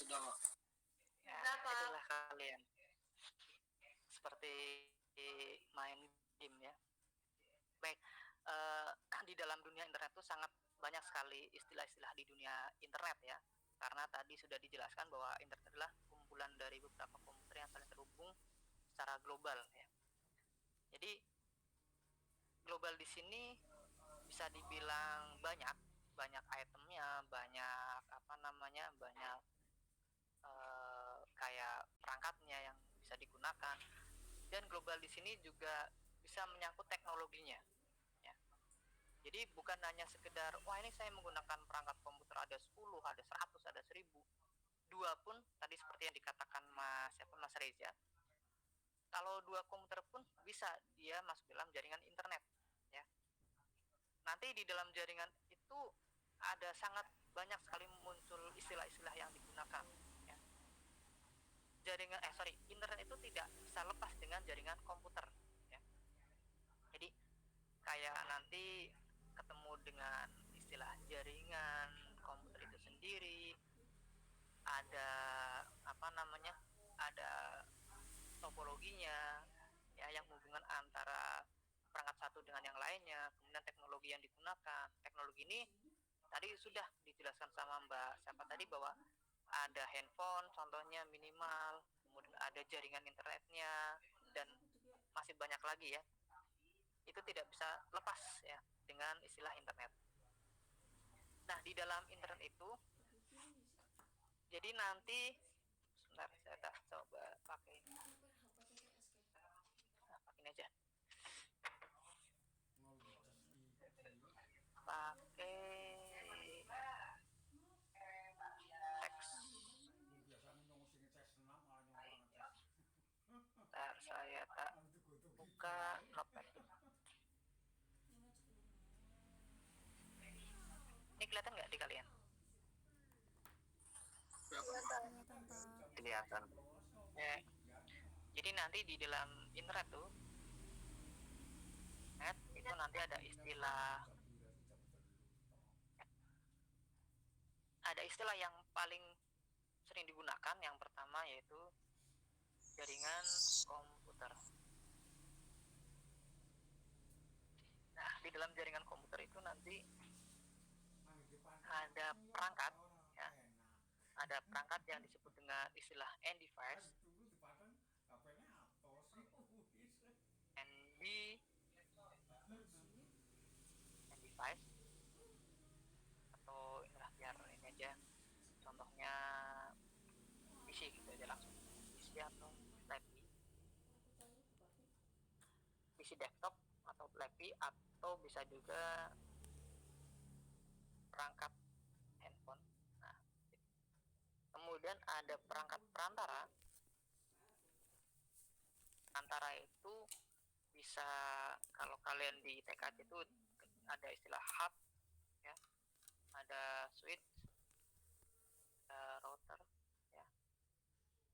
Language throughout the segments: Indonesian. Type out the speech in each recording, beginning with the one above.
Ya, itulah kalian seperti main game ya. Baik, di dalam dunia internet itu sangat banyak sekali istilah-istilah di dunia internet ya. Karena tadi sudah dijelaskan bahwa internet adalah kumpulan dari beberapa komputer yang saling terhubung secara global ya. Jadi global di sini bisa dibilang banyak itemnya, banyak banyak kayak perangkatnya yang bisa digunakan. Dan global di sini juga bisa menyangkut teknologinya. Ya. Jadi bukan hanya sekedar, wah ini saya menggunakan perangkat komputer ada 10, ada 100, ada 1000. Dua pun, tadi seperti yang dikatakan Mas Reza, kalau dua komputer pun bisa dia masuk dalam jaringan internet. Ya. Nanti di dalam jaringan itu ada sangat banyak sekali muncul istilah-istilah yang digunakan. Ya. Internet itu tidak bisa lepas dengan jaringan komputer. Ya. Jadi kayak nanti ketemu dengan istilah jaringan komputer itu sendiri, ada ada topologinya ya, yang hubungan antara perangkat satu dengan yang lainnya, kemudian teknologi yang digunakan. Teknologi ini tadi sudah dijelaskan sama Mbak siapa tadi, bahwa ada handphone contohnya minimal, kemudian ada jaringan internetnya, dan masih banyak lagi ya. Itu tidak bisa lepas ya dengan istilah internet. Nah, di dalam internet itu, jadi nanti sebentar saya tak coba pakai ini. Pakai ini aja. Pakai teks. Bentar, saya tak buka notepad. Ini kelihatan nggak di kalian? Kelihatan. Jadi nanti di dalam internet tuh, itu nanti ada istilah yang paling sering digunakan. Yang pertama yaitu jaringan komputer. Nah, di dalam jaringan komputer itu nanti ada perangkat ya. Ada perangkat yang disebut dengan istilah end device, end device, atau inilah biar ini aja contohnya PC gitu aja langsung, PC atau PC desktop atau laptop, atau bisa juga perangkat handphone. Nah, kemudian ada perangkat perantara. Antara itu bisa, kalau kalian di TKJ itu ada istilah hub ya, ada switch, ada router ya.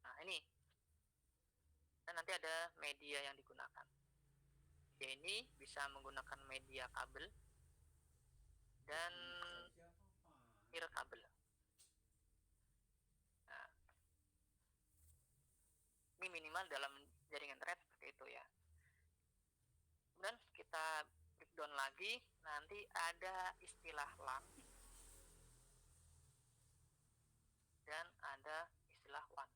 Nah ini, dan nanti ada media yang digunakan. Media ini bisa menggunakan media kabel dan kabel. Nah, ini minimal dalam jaringan internet seperti itu ya. Kemudian kita breakdown lagi, nanti ada istilah LAN dan ada istilah WAN.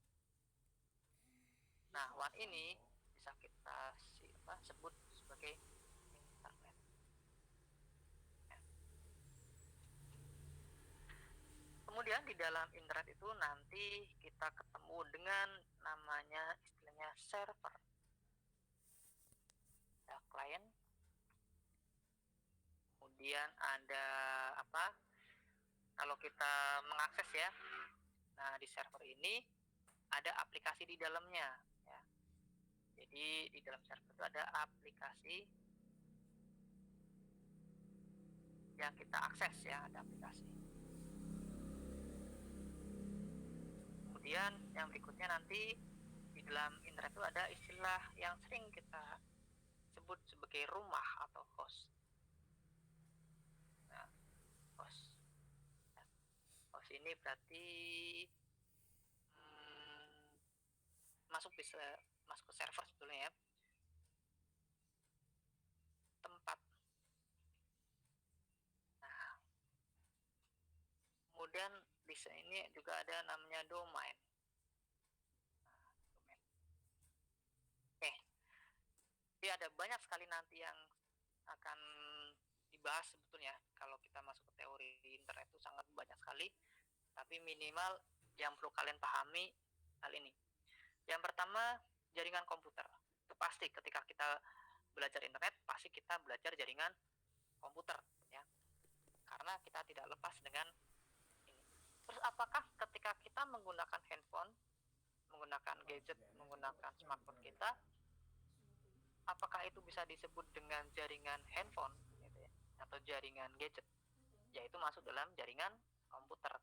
Nah, WAN ini bisa kita sebut sebagai internet. Kemudian di dalam internet itu nanti kita ketemu dengan namanya istilahnya server. Ada klien, kemudian ada kalau kita mengakses ya, nah di server ini ada aplikasi di dalamnya ya. Jadi di dalam server itu ada aplikasi yang kita akses ya, ada aplikasi. Kemudian yang berikutnya nanti di dalam internet itu ada istilah yang sering kita sebut sebagai rumah atau host. Nah, host ini berarti masuk ke server sebetulnya ya, tempat. Nah, kemudian di sini juga ada namanya domain. Domain. Oke, jadi ada banyak sekali nanti yang akan dibahas sebetulnya. Kalau kita masuk ke teori internet itu sangat banyak sekali, tapi minimal yang perlu kalian pahami hal ini. Yang pertama, jaringan komputer. Itu pasti ketika kita belajar internet, pasti kita belajar jaringan komputer ya. Karena kita tidak lepas dengan ini. Terus apakah ketika kita menggunakan handphone, menggunakan gadget, menggunakan smartphone kita, apakah itu bisa disebut dengan jaringan handphone gitu ya, atau jaringan gadget? Yaitu masuk dalam jaringan komputer.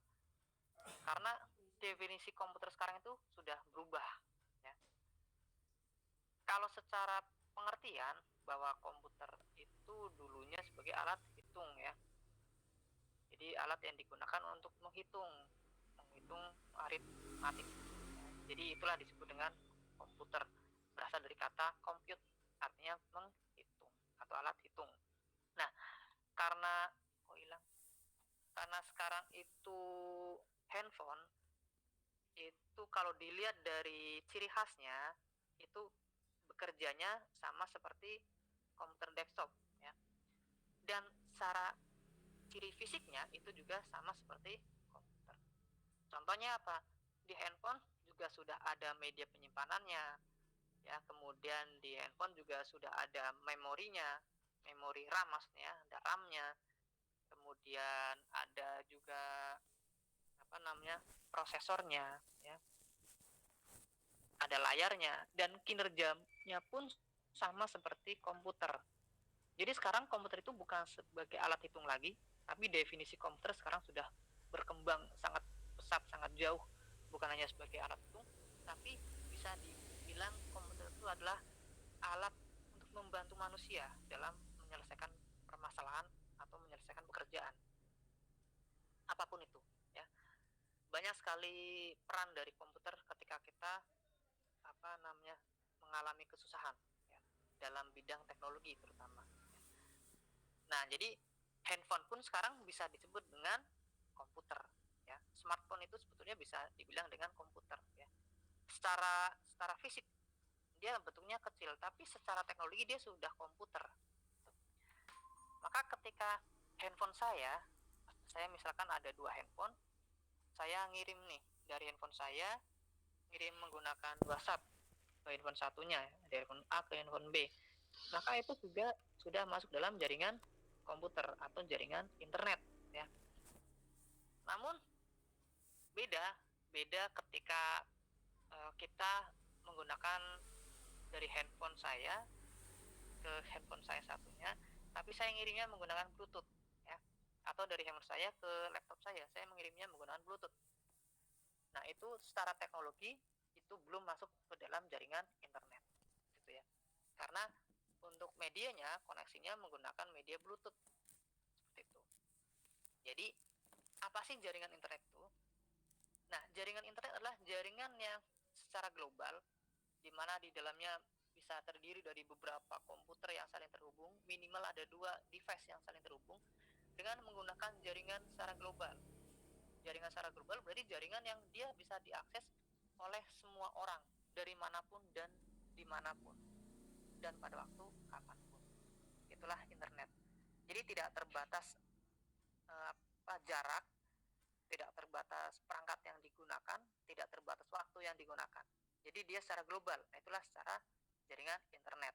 Karena definisi komputer sekarang itu sudah berubah ya. Kalau secara pengertian bahwa komputer itu dulunya sebagai alat hitung ya. Jadi alat yang digunakan untuk menghitung aritmatik. Jadi itulah disebut dengan komputer. Berasal dari kata compute, artinya menghitung atau alat hitung. Nah, karena sekarang itu handphone itu kalau dilihat dari ciri khasnya itu bekerjanya sama seperti komputer desktop ya. Dan secara ciri fisiknya itu juga sama seperti komputer. Contohnya apa? Di handphone juga sudah ada media penyimpanannya ya, kemudian di handphone juga sudah ada memorinya, memori RAM maksudnya, ada RAM-nya. Kemudian ada juga prosesornya ya. Ada layarnya dan kinerjanya pun sama seperti komputer. Jadi sekarang komputer itu bukan sebagai alat hitung lagi, tapi definisi komputer sekarang sudah berkembang sangat pesat, sangat jauh. Bukan hanya sebagai alat hitung, tapi bisa dibilang komputer itu adalah alat untuk membantu manusia dalam menyelesaikan permasalahan atau menyelesaikan pekerjaan. Apapun itu, ya. Banyak sekali peran dari komputer ketika kita mengalami kesusahan ya, dalam bidang teknologi terutama. Nah, jadi handphone pun sekarang bisa disebut dengan komputer ya. Smartphone itu sebetulnya bisa dibilang dengan komputer ya. Secara fisik dia bentuknya kecil, tapi secara teknologi dia sudah komputer. Maka ketika handphone saya misalkan ada 2 handphone, saya ngirim nih dari handphone saya, ngirim menggunakan WhatsApp ke handphone satunya, dari handphone A ke handphone B. Maka itu juga sudah masuk dalam jaringan komputer atau jaringan internet ya. Namun beda ketika kita menggunakan dari handphone saya ke handphone saya satunya, tapi saya ngirimnya menggunakan Bluetooth ya. Atau dari handphone saya ke laptop saya mengirimnya menggunakan Bluetooth. Nah, itu secara teknologi itu belum masuk ke dalam jaringan internet gitu ya. Karena untuk medianya, koneksinya menggunakan media Bluetooth seperti itu. Jadi apa sih jaringan internet itu? Nah, jaringan internet adalah jaringan yang secara global, di mana di dalamnya bisa terdiri dari beberapa komputer yang saling terhubung, minimal ada 2 device yang saling terhubung dengan menggunakan jaringan secara global. Jaringan secara global berarti jaringan yang dia bisa diakses oleh semua orang dari manapun dan dimanapun dan pada waktu kapanpun. Itulah internet. Jadi tidak terbatas jarak, tidak terbatas perangkat yang digunakan, tidak terbatas waktu yang digunakan. Jadi dia secara global. Nah, itulah secara jaringan internet.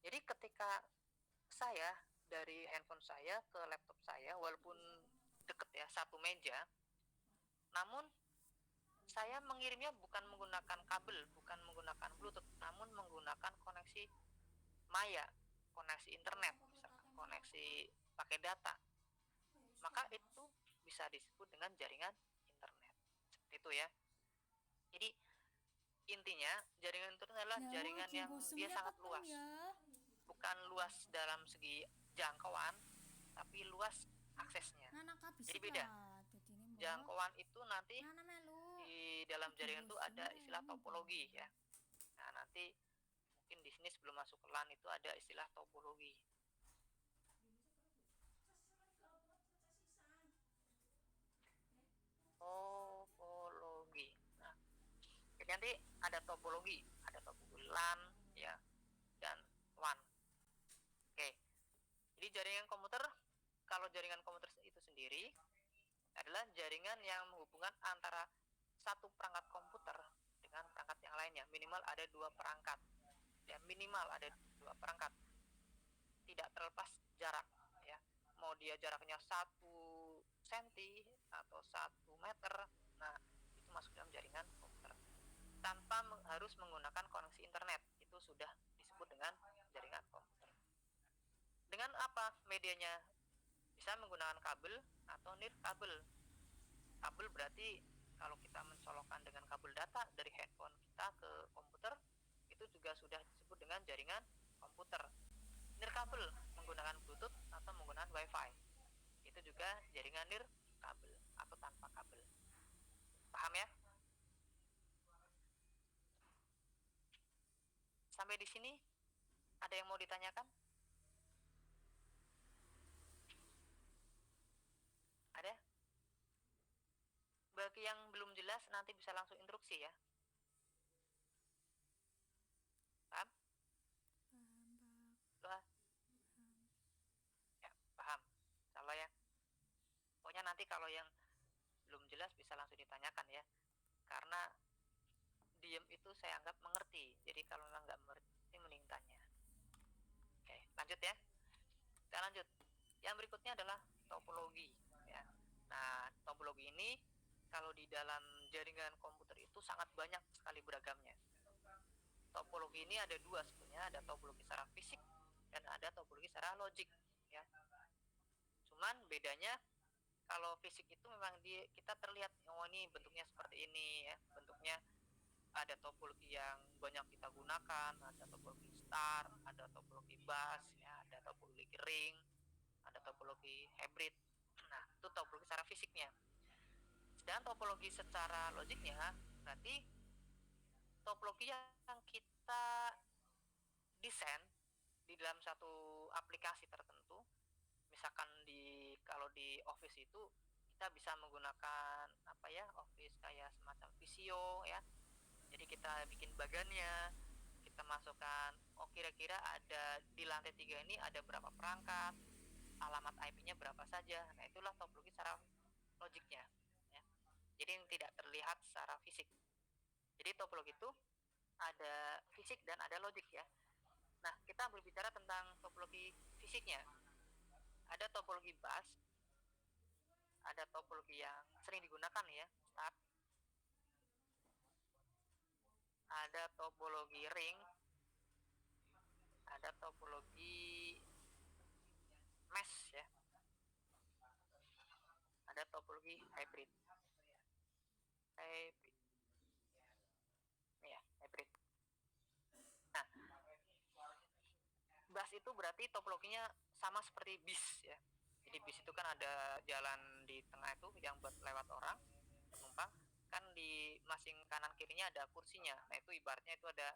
Jadi ketika saya dari handphone saya ke laptop saya, walaupun deket ya, satu meja, namun saya mengirimnya bukan menggunakan kabel, bukan menggunakan Bluetooth, namun menggunakan koneksi maya, koneksi internet, misalkan koneksi pakai data. Maka itu bisa disebut dengan jaringan internet. Seperti itu ya. Jadi intinya jaringan internet adalah jaringan yang dia sangat luas. Bukan luas dalam segi jangkauan, tapi luas aksesnya. Jadi beda. Jangkauan itu nanti di dalam jaringan itu ada istilah topologi ya. Nah, nanti mungkin di sini sebelum masuk ke LAN itu ada istilah topologi. Topologi. Nah, jadi nanti ada topologi LAN ya dan WAN. Oke. Jadi jaringan komputer, kalau jaringan komputer itu sendiri adalah jaringan yang menghubungkan antara satu perangkat komputer dengan perangkat yang lainnya. Minimal ada 2 perangkat. Ya, minimal ada 2 perangkat. Tidak terlepas jarak ya. Mau dia jaraknya 1 cm atau 1 meter. Nah, itu masuk dalam jaringan komputer. Tanpa harus menggunakan koneksi internet. Itu sudah disebut dengan jaringan komputer. Dengan apa medianya? Bisa menggunakan kabel atau nirkabel. Kabel berarti kalau kita mencolokkan dengan kabel data dari handphone kita ke komputer, itu juga sudah disebut dengan jaringan komputer. Nirkabel menggunakan Bluetooth atau menggunakan Wi-Fi, itu juga jaringan nirkabel atau tanpa kabel. Paham ya? Sampai di sini ada yang mau ditanyakan? Ada? Bagi yang belum jelas nanti bisa langsung instruksi ya. Paham? Paham. Ya, paham. Salah ya. Pokoknya nanti kalau yang belum jelas bisa langsung ditanyakan ya. Karena diem itu saya anggap mengerti. Jadi kalau memang nggak mengerti mending tanya. Oke, lanjut ya. Kita lanjut. Yang berikutnya adalah topologi ya. Nah, topologi ini kalau di dalam jaringan komputer itu sangat banyak sekali beragamnya. Topologi ini ada 2 sebenarnya, ada topologi secara fisik dan ada topologi secara logik ya. Cuman bedanya kalau fisik itu memang kita terlihat, oh ini bentuknya seperti ini ya, bentuknya ada topologi yang banyak kita gunakan, ada topologi star, ada topologi bus ya, ada topologi ring, ada topologi hybrid. Nah, itu topologi secara fisiknya. Sedangkan topologi secara logiknya berarti topologi yang kita desain di dalam satu aplikasi tertentu. Misalkan kalau di Office itu kita bisa menggunakan apa ya, Office kayak semacam Visio ya. Jadi kita bikin bagannya, kita masukkan, oh kira-kira ada di lantai 3 ini ada berapa perangkat, alamat IP-nya berapa saja. Nah, itulah topologi secara logiknya ya. Jadi yang tidak terlihat secara fisik. Jadi topologi itu ada fisik dan ada logik ya. Nah, kita berbicara tentang topologi fisiknya. Ada topologi bus, ada topologi yang sering digunakan ya, star. Ada topologi ring, ada topologi mesh ya, ada topologi hybrid ya, hybrid. Nah, bus itu berarti topologinya sama seperti bis ya. Jadi bis itu kan ada jalan di tengah itu yang buat lewat orang penumpang, kan di masing kanan kirinya ada kursinya. Nah, itu ibaratnya itu ada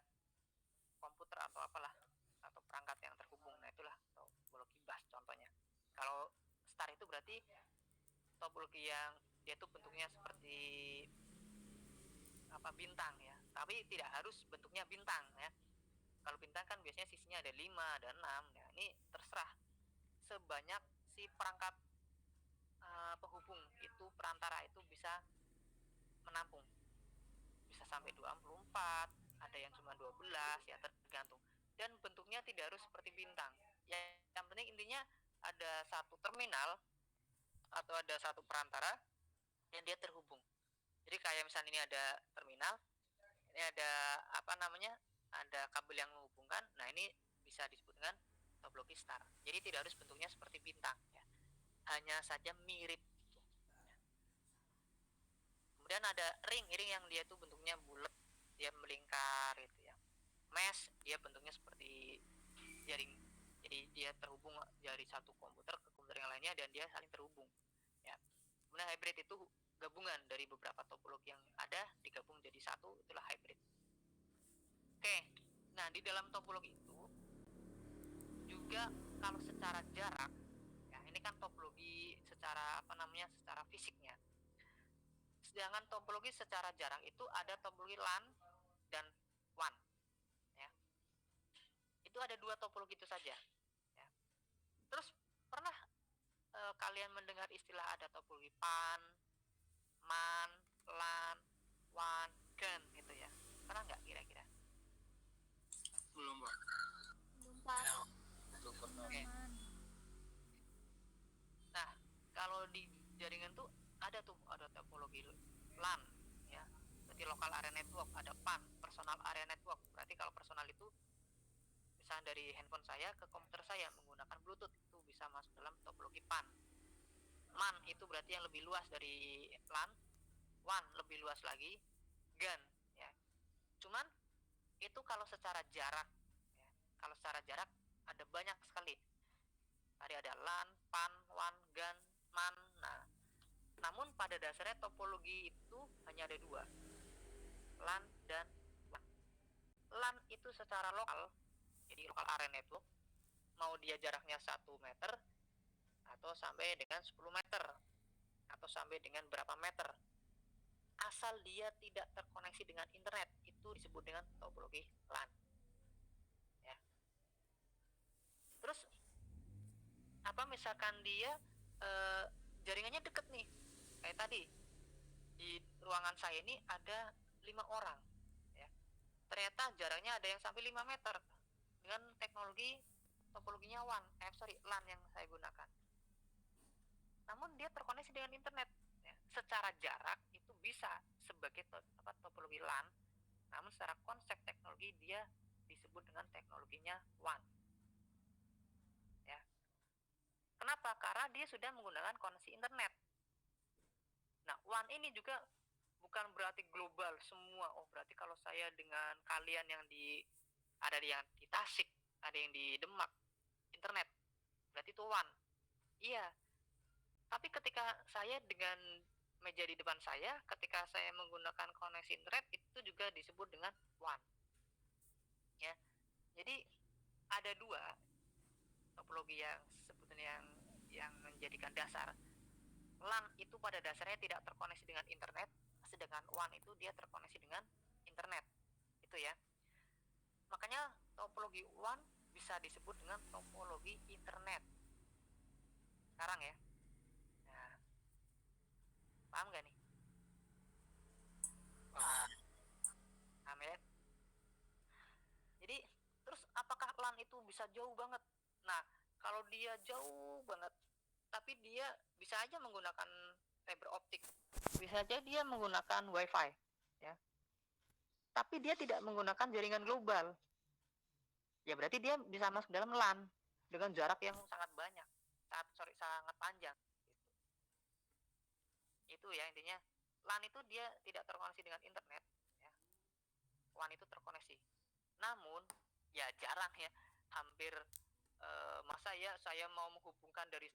komputer atau apalah, atau perangkat yang terhubung. Nah, itulah topologi bus contohnya. Kalau star itu berarti topologi yang dia tuh bentuknya seperti apa, bintang ya, tapi tidak harus bentuknya bintang ya. Kalau bintang kan biasanya sisinya ada 5, ada 6. Ya, ini terserah sebanyak si perangkat penghubung itu, perantara itu bisa menampung. Bisa sampai 24, ada yang cuma 12 ya, tergantung. Dan bentuknya tidak harus seperti bintang. Yang penting intinya ada satu terminal atau ada satu perantara yang dia terhubung. Jadi kayak misalnya ini ada terminal, ini ada apa namanya, ada kabel yang menghubungkan. Nah, ini bisa disebut dengan topologi star. Jadi tidak harus bentuknya seperti bintang ya, hanya saja mirip gitu. Kemudian ada ring yang dia tuh bentuknya bulat, dia melingkar gitu ya. Mesh dia bentuknya seperti jaring, jadi dia terhubung dari satu komputer ke komputer yang lainnya dan dia saling terhubung ya. Kemudian hybrid itu gabungan dari beberapa topologi yang ada digabung jadi satu, itulah hybrid. Oke, nah di dalam topologi itu juga kalau secara jarak, ya ini kan topologi secara secara fisiknya. Sedangkan topologi secara jarak itu ada topologi LAN dan WAN. Ya. Itu ada dua topologi itu saja. Ya. Terus pernah kalian mendengar istilah ada topologi PAN, MAN, LAN, WAN, GAN gitu ya? Pernah nggak kira-kira? Belum, Pak. Belum, Pak. Belum pernah. Oke. Nah, kalau di jaringan tuh ada topologi LAN ya. Berarti local area network, ada PAN, personal area network. Berarti kalau personal itu misalnya dari handphone saya ke komputer saya menggunakan Bluetooth, itu bisa masuk dalam topologi PAN. MAN itu berarti yang lebih luas dari LAN, WAN lebih luas lagi, GAN ya. Cuman itu kalau secara jarak ya. Kalau secara jarak ada banyak sekali. Tadi ada LAN, PAN, WAN, GAN, MAN. Nah, namun pada dasarnya topologi itu hanya ada dua, LAN dan WAN. LAN itu secara lokal, jadi local area network, mau dia jaraknya 1 meter atau sampai dengan 10 meter atau sampai dengan berapa meter, asal dia tidak terkoneksi dengan internet, itu disebut dengan topologi LAN ya. Terus misalkan dia jaringannya deket nih, kayak tadi di ruangan saya ini ada 5 orang ya. Ternyata jaraknya ada yang sampai 5 meter dengan teknologi topologinya LAN yang saya gunakan. Namun dia terkoneksi dengan internet ya. Secara jarak itu bisa sebagai topologi LAN, namun secara konsep teknologi dia disebut dengan teknologinya WAN ya. Kenapa? Karena dia sudah menggunakan koneksi internet. Nah, WAN ini juga bukan berarti global semua. Oh, berarti kalau saya dengan kalian yang ada yang di Tasik, ada yang di Demak, internet, berarti itu WAN. Iya. Tapi ketika saya dengan meja di depan saya, ketika saya menggunakan koneksi internet, itu juga disebut dengan WAN. Ya. Jadi ada dua topologi yang sebetulnya yang menjadikan dasar. LAN itu pada dasarnya tidak terkoneksi dengan internet, sedangkan WAN itu dia terkoneksi dengan internet. Itu ya. Makanya topologi WAN bisa disebut dengan topologi internet. Sekarang ya. Nah, paham gak nih? Paham ya? Jadi, terus apakah LAN itu bisa jauh banget? Nah, kalau dia jauh banget, tapi dia bisa aja menggunakan fiber optik, bisa aja dia menggunakan wifi ya, tapi dia tidak menggunakan jaringan global ya, berarti dia bisa masuk dalam LAN dengan jarak yang sangat banyak, sangat panjang gitu. Itu ya intinya, LAN itu dia tidak terkoneksi dengan internet ya, WAN itu terkoneksi, namun ya jarang ya, hampir masa ya saya mau menghubungkan dari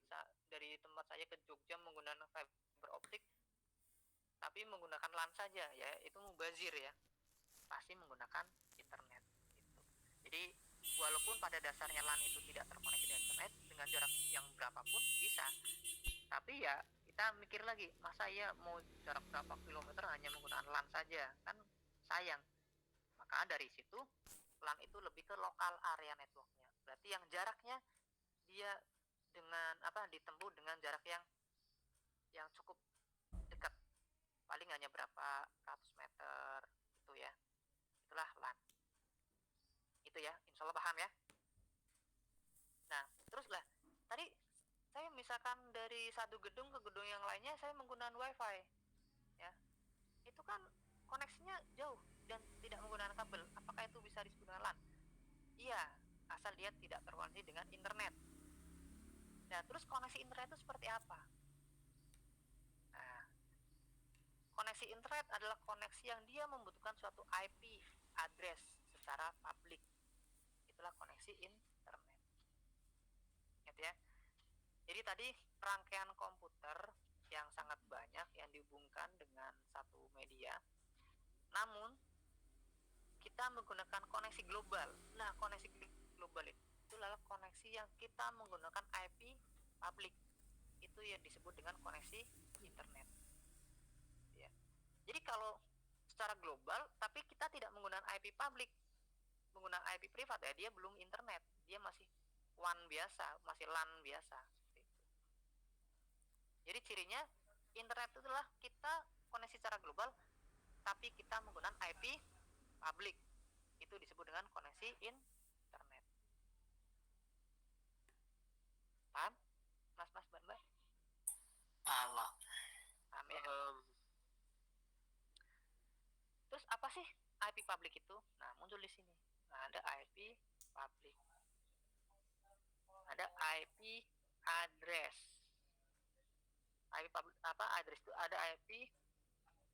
tempat saya ke Jogja menggunakan fiber optik tapi menggunakan LAN saja ya, itu mubazir ya, pasti menggunakan internet gitu. Jadi walaupun pada dasarnya LAN itu tidak terkoneksi dengan internet dengan jarak yang berapapun bisa, tapi ya kita mikir lagi, masa ya mau jarak berapa kilometer hanya menggunakan LAN saja, kan sayang. Maka dari situ LAN itu lebih ke lokal area networknya, berarti yang jaraknya dia dengan ditempuh dengan jarak yang cukup dekat, paling hanya berapa ratus meter gitu ya. Itulah LAN. Itu ya, insya Allah paham ya. Nah, terus lah, tadi saya misalkan dari satu gedung ke gedung yang lainnya saya menggunakan wifi ya, itu kan koneksinya jauh dan tidak menggunakan kabel, apakah itu bisa disebut dengan LAN? Iya, asal dia tidak terkoneksi dengan internet. Nah, terus koneksi internet itu seperti apa? Nah, koneksi internet adalah koneksi yang dia membutuhkan suatu IP address secara publik. Itulah koneksi internet. Ingat ya. Jadi tadi rangkaian komputer yang sangat banyak media, namun kita menggunakan koneksi global. Nah, koneksi global itu adalah koneksi yang kita menggunakan IP public. Itu yang disebut dengan koneksi internet. Ya. Jadi kalau secara global, tapi kita tidak menggunakan IP public, menggunakan IP privat, ya dia belum internet, dia masih WAN biasa, masih LAN biasa. Seperti itu. Jadi cirinya internet itu adalah kita koneksi secara global, tapi kita menggunakan IP public. Itu disebut dengan koneksi internet. Paham? Mas, Mbak? Allah. Paham ya? Terus apa sih IP public itu? Nah, muncul di sini. Nah, ada IP public. Ada IP address. IP public apa? Address itu ada IP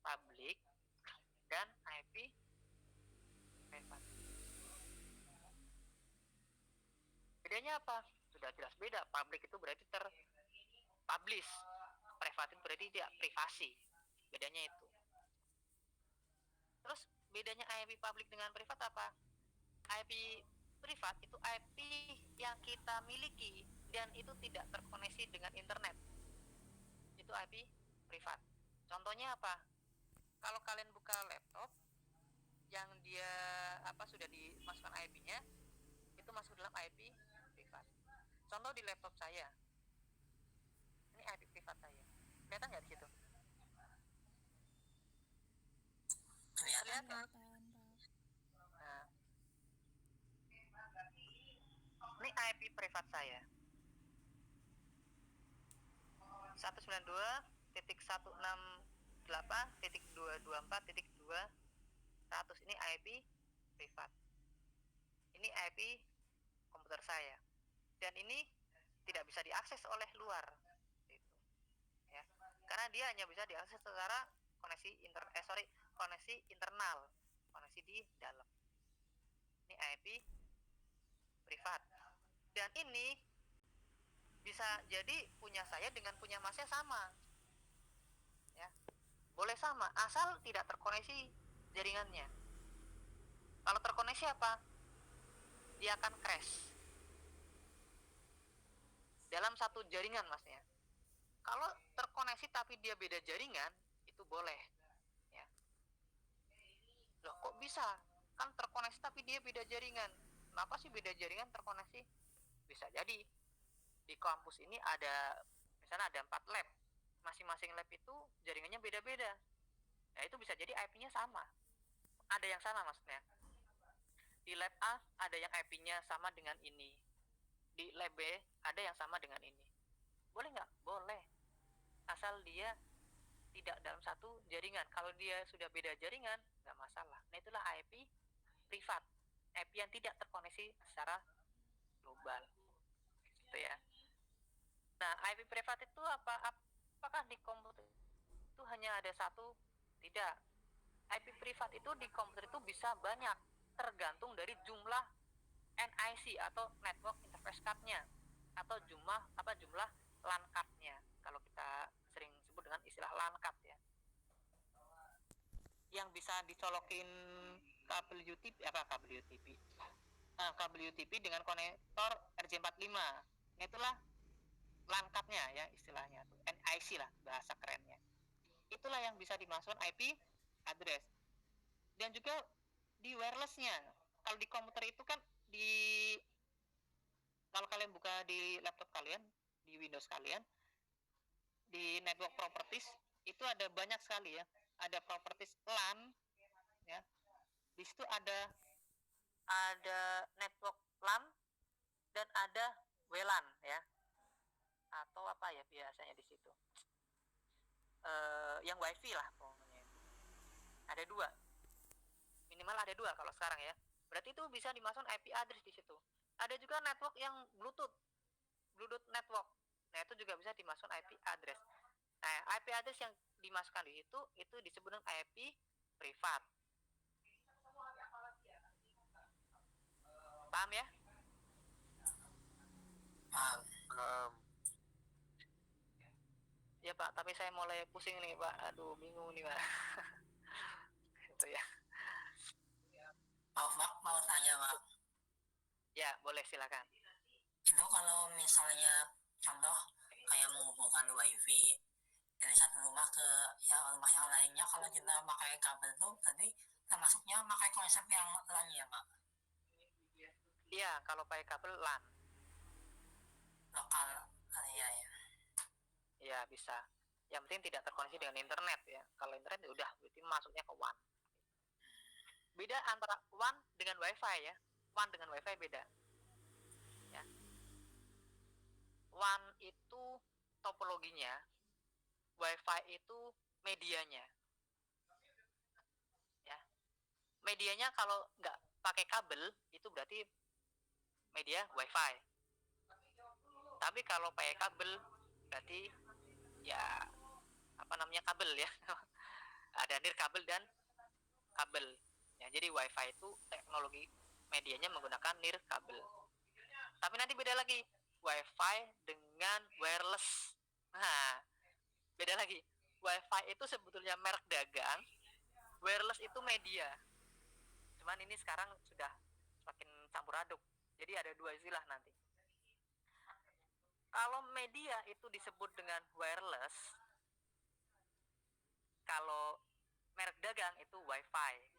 public dan IP private. Bedanya apa? Sudah jelas beda. Public itu berarti terpublish. Private itu berarti tidak privasi. Bedanya itu. Terus bedanya IP public dengan privat apa? IP privat itu IP yang kita miliki dan itu tidak terkoneksi dengan internet. Itu IP privat. Contohnya apa? Kalau kalian buka laptop yang dia sudah dimasukkan IP-nya, itu masuk dalam IP privat. Contoh di laptop saya. Ini IP privat saya. Kelihatan nggak di situ? Kelihatan. Nah, ini IP privat saya. 192.168.224.2 ini IP privat. Ini IP komputer saya. Dan ini tidak bisa diakses oleh luar. Gitu. Ya. Karena dia hanya bisa diakses secara koneksi internal, koneksi di dalam. Ini IP privat. Dan ini bisa jadi punya saya dengan punya masnya sama. Ya. Boleh sama, asal tidak terkoneksi jaringannya. Kalau terkoneksi apa? Dia akan crash. Dalam satu jaringan masnya. Kalau terkoneksi tapi dia beda jaringan, itu boleh. Ya. Loh, kok bisa? Kan terkoneksi tapi dia beda jaringan. Kenapa sih beda jaringan terkoneksi? Bisa jadi di kampus ini ada, misalnya ada 4 lab. Masing-masing lab itu jaringannya beda-beda. Nah, itu bisa jadi IP-nya sama. Ada yang sama maksudnya. Di lab A ada yang IP-nya sama dengan ini. Di lab B ada yang sama dengan ini. Boleh nggak? Boleh. Asal dia tidak dalam satu jaringan. Kalau dia sudah beda jaringan, nggak masalah. Nah, itulah IP privat. IP yang tidak terkoneksi secara global. Gitu ya. Nah, IP privat itu apakah di komputer itu hanya ada satu? Tidak. IP privat itu di komputer itu bisa banyak, tergantung dari jumlah NIC atau Network Interface Card-nya, atau jumlah LAN card-nya. Kalau kita sering sebut dengan istilah LAN card ya. Yang bisa dicolokin kabel UTP kabel UTP dengan konektor RJ45. Itulah LAN card-nya ya istilahnya, NIC lah bahasa kerennya. Itulah yang bisa dimasukkan IP address. Dan juga di wireless-nya. Kalau di komputer itu kan kalau kalian buka di laptop kalian, di Windows kalian, di network properties itu ada banyak sekali ya. Ada properties LAN ya. Di situ ada network LAN dan ada WLAN ya. Atau apa ya biasanya di situ. Yang WiFi lah pokoknya. Ada 2. Minimal ada 2 kalau sekarang ya. Berarti itu bisa dimasukkan IP address di situ. Ada juga network yang Bluetooth network. Nah, itu juga bisa dimasukkan IP address. Nah, IP address yang dimasukkan di situ itu disebut dengan IP privat. Paham ya? Paham. Ya Pak, tapi saya mulai pusing nih Pak. Aduh, bingung nih Pak. gitu ya. Maaf Mak, mau tanya Mak. Ya, boleh silakan. Itu kalau misalnya contoh kayak menghubungkan wifi dari satu rumah ke rumah yang lainnya, kalau kita pakai kabel tuh berarti termasuknya pakai konsep yang LAN ya Mak? Iya, kalau pakai kabel LAN. Lokal, iya ya. Ya, bisa. Yang penting tidak terkoneksi dengan internet ya. Kalau internet ya udah, berarti masuknya ke WAN. Beda antara WAN dengan WiFi ya. WAN dengan WiFi beda. Ya. WAN itu topologinya, WiFi itu medianya. Ya. Medianya kalau nggak pakai kabel itu berarti media WiFi. Tapi kalau pakai kabel berarti ya apa namanya kabel ya. Ada nirkabel dan kabel. Ya, jadi WiFi itu teknologi medianya menggunakan nirkabel. Tapi nanti beda lagi WiFi dengan wireless. Nah, beda lagi. WiFi itu sebetulnya merek dagang, wireless itu media. Cuman ini sekarang sudah semakin campur aduk. Jadi ada dua istilah nanti. Kalau media itu disebut dengan wireless, kalau merek dagang itu WiFi.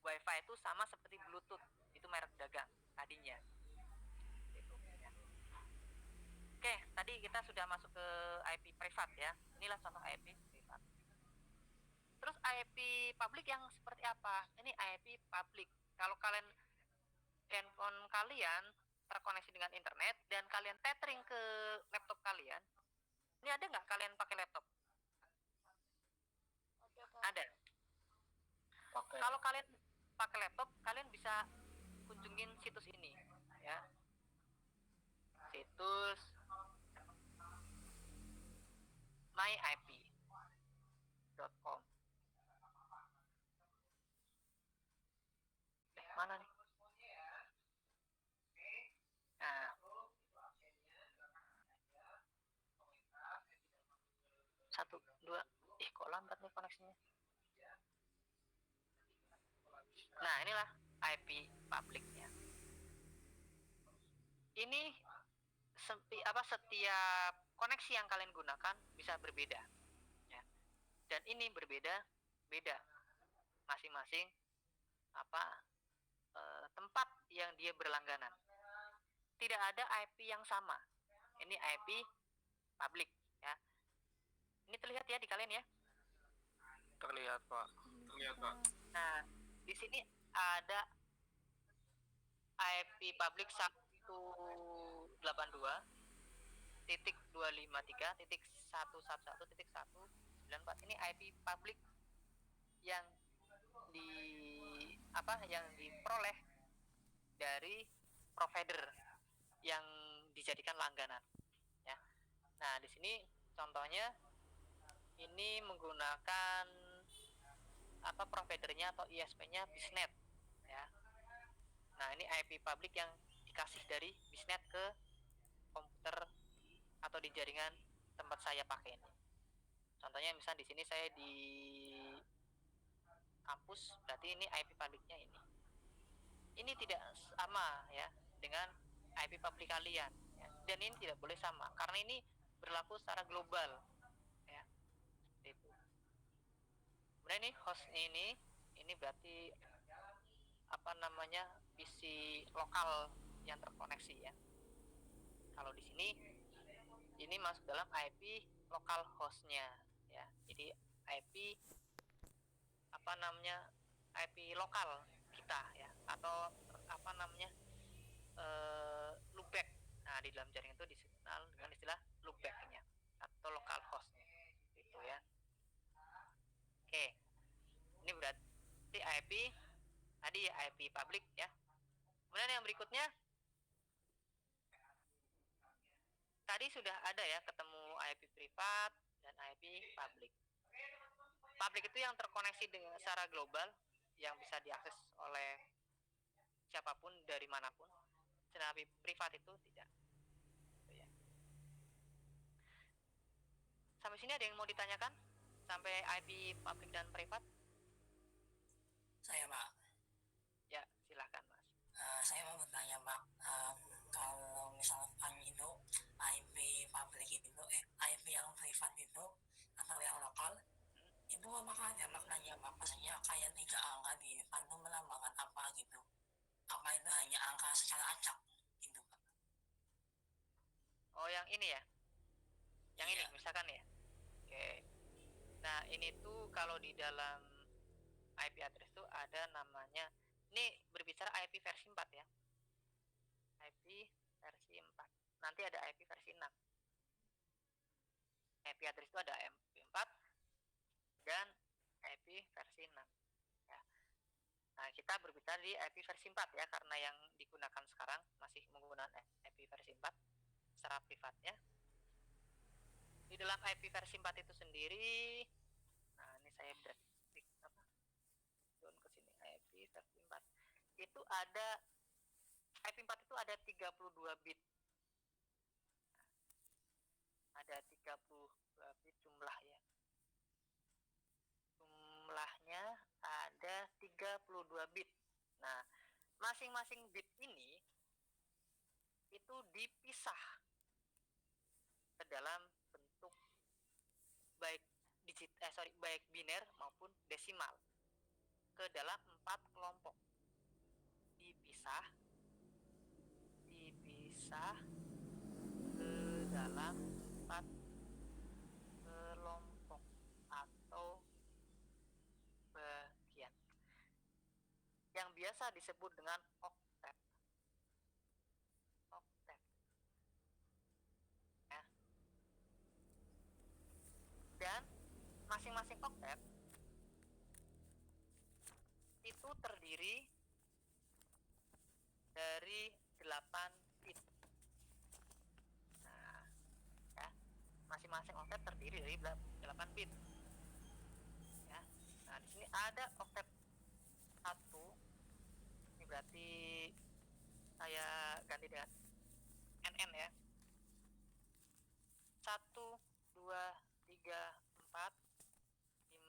WiFi itu sama seperti Bluetooth, itu merek dagang tadinya. Gitu, ya. Oke, tadi kita sudah masuk ke IP privat ya. Inilah contoh IP privat. Terus IP public yang seperti apa? Ini IP public. Kalau kalian handphone kalian terkoneksi dengan internet dan kalian tethering ke laptop kalian, ini ada nggak kalian pakai laptop? Ada. Pakai. Kalau kalian pakai laptop, kalian bisa kunjungin situs ini, ya. Situs myip.com. Mana nih? Nah, satu, dua. Kok lambat nih koneksinya? Nah, inilah IP publiknya. Ini setiap koneksi yang kalian gunakan bisa berbeda, ya. Dan ini beda masing-masing tempat yang dia berlangganan. Tidak ada IP yang sama. Ini IP publik, ya. Ini terlihat ya di kalian ya? Terlihat Pak. Terlihat Pak. Nah, di sini ada IP publik 182.253.111.194. Ini IP publik yang yang diperoleh dari provider yang dijadikan langganan, ya. Nah, di sini contohnya ini menggunakan providernya atau ISP-nya Bisnet, ya. Nah, ini IP publik yang dikasih dari Bisnet ke komputer atau di jaringan tempat saya pakai ini. Contohnya misalnya di sini saya di kampus, berarti ini IP publiknya ini. Ini tidak sama ya dengan IP publik kalian, ya. Dan ini tidak boleh sama karena ini berlaku secara global, ya. Itu. Kemudian ini host ini berarti PC lokal yang terkoneksi, ya. Kalau di sini ini masuk dalam IP lokal hostnya, ya. Jadi IP IP lokal kita, ya, atau loopback. Nah, di dalam jaringan itu dikenal dengan istilah loopbacknya atau local hostnya, gitu ya. Oke, ini berarti IP tadi IP public, ya. Kemudian yang berikutnya tadi sudah ada ya, ketemu IP privat dan IP public. Public itu yang terkoneksi dengan secara global, yang bisa diakses oleh siapapun dari manapun. Sedangkan IP privat itu tidak. Ya. Sampai sini ada yang mau ditanyakan? Sampai IP public dan privat? Saya Mak, Ya, silakan Mas. saya mau bertanya Mak, kalau misalkan itu IP publik itu, IP yang privat itu atau yang lokal itu apakah ada maknanya Mak? Maksudnya kayak 3 angka di depan itu melambangkan apa gitu? Apa itu hanya angka secara acak gitu Pak? Oh, yang ini ya? Yang ini Iya, misalkan ya. Oke. Nah, ini tuh kalau di dalam IP address tuh ada namanya, ini berbicara IP versi 4 ya. IP versi 4. Nanti ada IP versi 6. IP address itu ada IP 4 dan IP versi 6. Ya. Nah, kita berbicara di IP versi 4 ya, karena yang digunakan sekarang masih menggunakan IP versi 4 secara privat ya. Di dalam IP versi 4 itu sendiri, nah ini saya down ke sini, IP versi 4. Itu ada IP 4 itu ada 32 bit. Ada 32 bit jumlah ya. Jumlahnya ada 32 bit. Nah, masing-masing bit ini itu dipisah ke dalam bentuk baik baik biner maupun desimal ke dalam 4 kelompok. Dipisah ke dalam 4 kelompok atau bagian yang biasa disebut dengan oktet. Ya. Dan masing-masing oktet itu terdiri dari 8 bit. Nah, ya, masing-masing oktet terdiri dari 8 bit. Ya. Nah, di sini ada oktet 1. Ini berarti saya ganti dengan NN ya. 1 2 3 4 5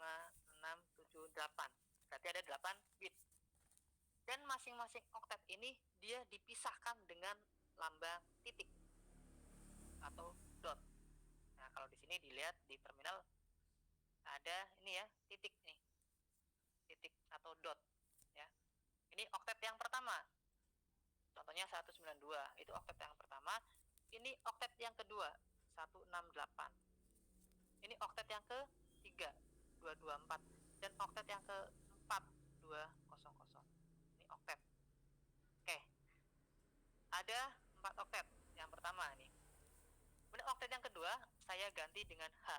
6 7 8. Berarti ada 8 bit. Dan masing-masing oktet ini dia dipisahkan dengan lambang titik atau dot. Nah, kalau di sini dilihat di terminal ada ini ya, titik nih. Titik atau dot ya. Ini oktet yang pertama. Contohnya 192, itu oktet yang pertama. Ini oktet yang kedua, 168. Ini oktet yang ketiga, 224. Dan oktet yang keempat, 200. Ini oktet. Oke. Ada 4 oktet. Yang pertama nih. Kemudian oktet yang kedua saya ganti dengan H.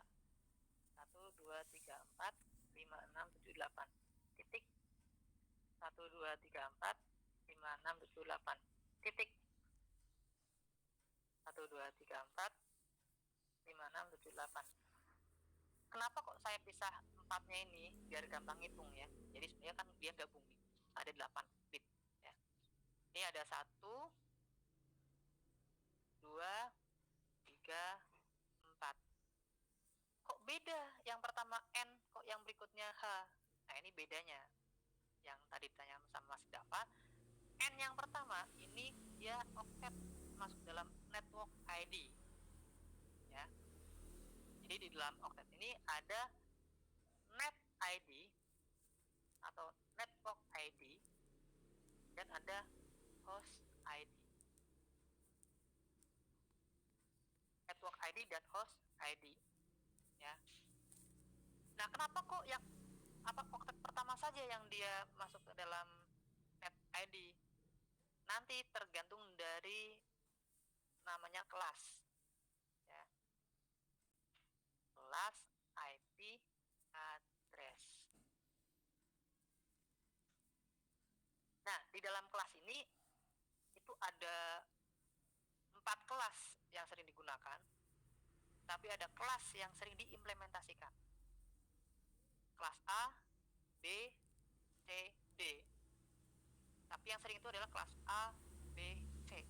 1 2 3 4 5 6 7 8. Titik 1 2 3 4 5 6 7 8. Titik 1 2 3 4 5 6 7 8. Kenapa kok saya pisah empatnya ini biar gampang hitung ya. Jadi sebenarnya kan dia gabung nih. Ada 8 bit ya. Ini ada 1 2 3 4. Kok beda? Yang pertama N, kok yang berikutnya H? Nah, ini bedanya. Yang tadi ditanya sama Mas Dava, N yang pertama ini dia oktet masuk dalam network ID. Ya. Jadi di dalam oktet ini ada net ID atau network ID dan ada host ID. Network ID dan host ID. Ya. Nah, kenapa kok yang oktet pertama saja yang dia masuk ke dalam net ID? Nanti tergantung dari namanya kelas. Ya. Kelas IP address. Nah, di dalam kelas ini itu ada 4 kelas yang sering digunakan, tapi ada kelas yang sering diimplementasikan. Kelas A, B, C, D. Tapi yang sering itu adalah kelas A, B, C.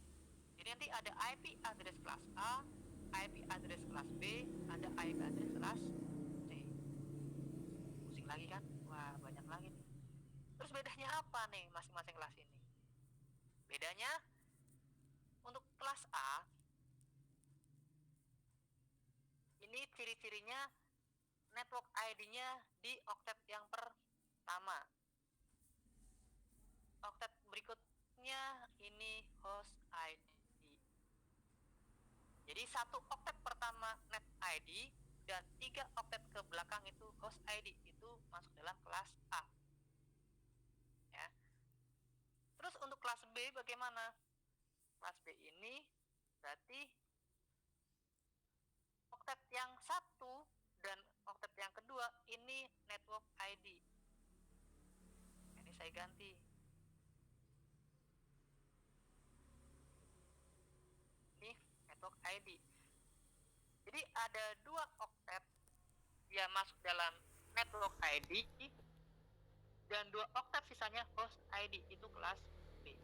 Jadi nanti ada IP address kelas A, IP address kelas B, ada IP address kelas C. Pusing lagi kan? Wah, banyak lagi nih. Terus bedanya apa nih masing-masing kelas ini? Bedanya untuk kelas A ini ciri-cirinya network ID-nya di oktet yang pertama. Oktet berikutnya ini host ID. Jadi satu oktet pertama net ID dan 3 oktet ke belakang itu host ID, itu masuk dalam kelas A. Ya. Terus untuk kelas B bagaimana? Kelas B ini berarti oktet yang satu dan oktet yang kedua ini network ID. Ini saya ganti. Ini network ID. Jadi ada 2 oktet yang masuk dalam network ID dan 2 oktet sisanya host ID, itu kelas B.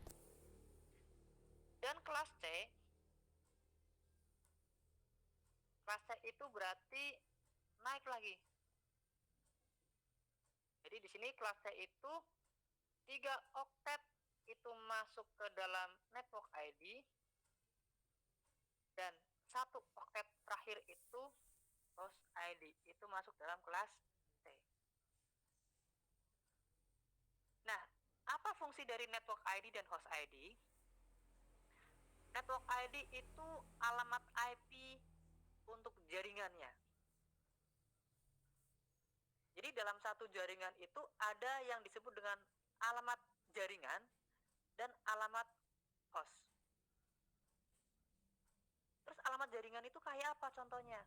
Dan kelas C itu berarti naik lagi. Jadi di sini kelas C itu 3 oktet itu masuk ke dalam network ID dan 1 oktet terakhir itu host ID, itu masuk dalam kelas C. Nah, apa fungsi dari network ID dan host ID? Network ID itu alamat IP untuk jaringannya. Jadi dalam satu jaringan itu ada yang disebut dengan alamat jaringan dan alamat host. Terus alamat jaringan itu kayak apa contohnya?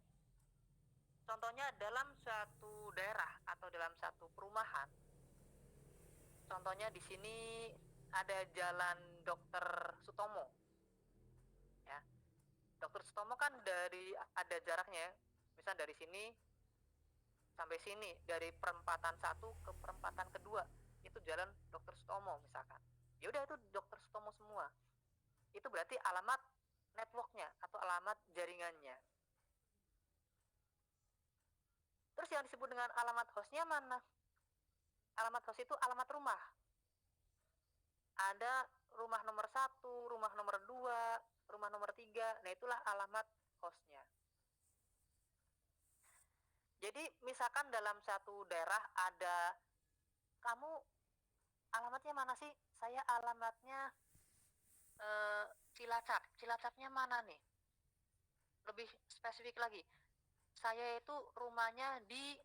Contohnya dalam suatu daerah atau dalam satu perumahan. Contohnya di sini ada Jalan Dr. Sutomo. Ya. Dr. Sutomo kan ada jaraknya, misal dari sini sampai sini, dari perempatan 1 ke perempatan kedua, itu Jalan Dr. Sutomo misalkan. Ya udah, itu Dr. Sutomo semua. Itu berarti alamat networknya atau alamat jaringannya. Terus yang disebut dengan alamat hostnya mana? Alamat host itu alamat rumah. Ada rumah nomor 1, rumah nomor 2, rumah nomor 3. Nah, itulah alamat hostnya. Jadi misalkan dalam satu daerah ada, kamu alamatnya mana sih? Saya alamatnya Cilacap. Cilacapnya mana nih? Lebih spesifik lagi, saya itu rumahnya di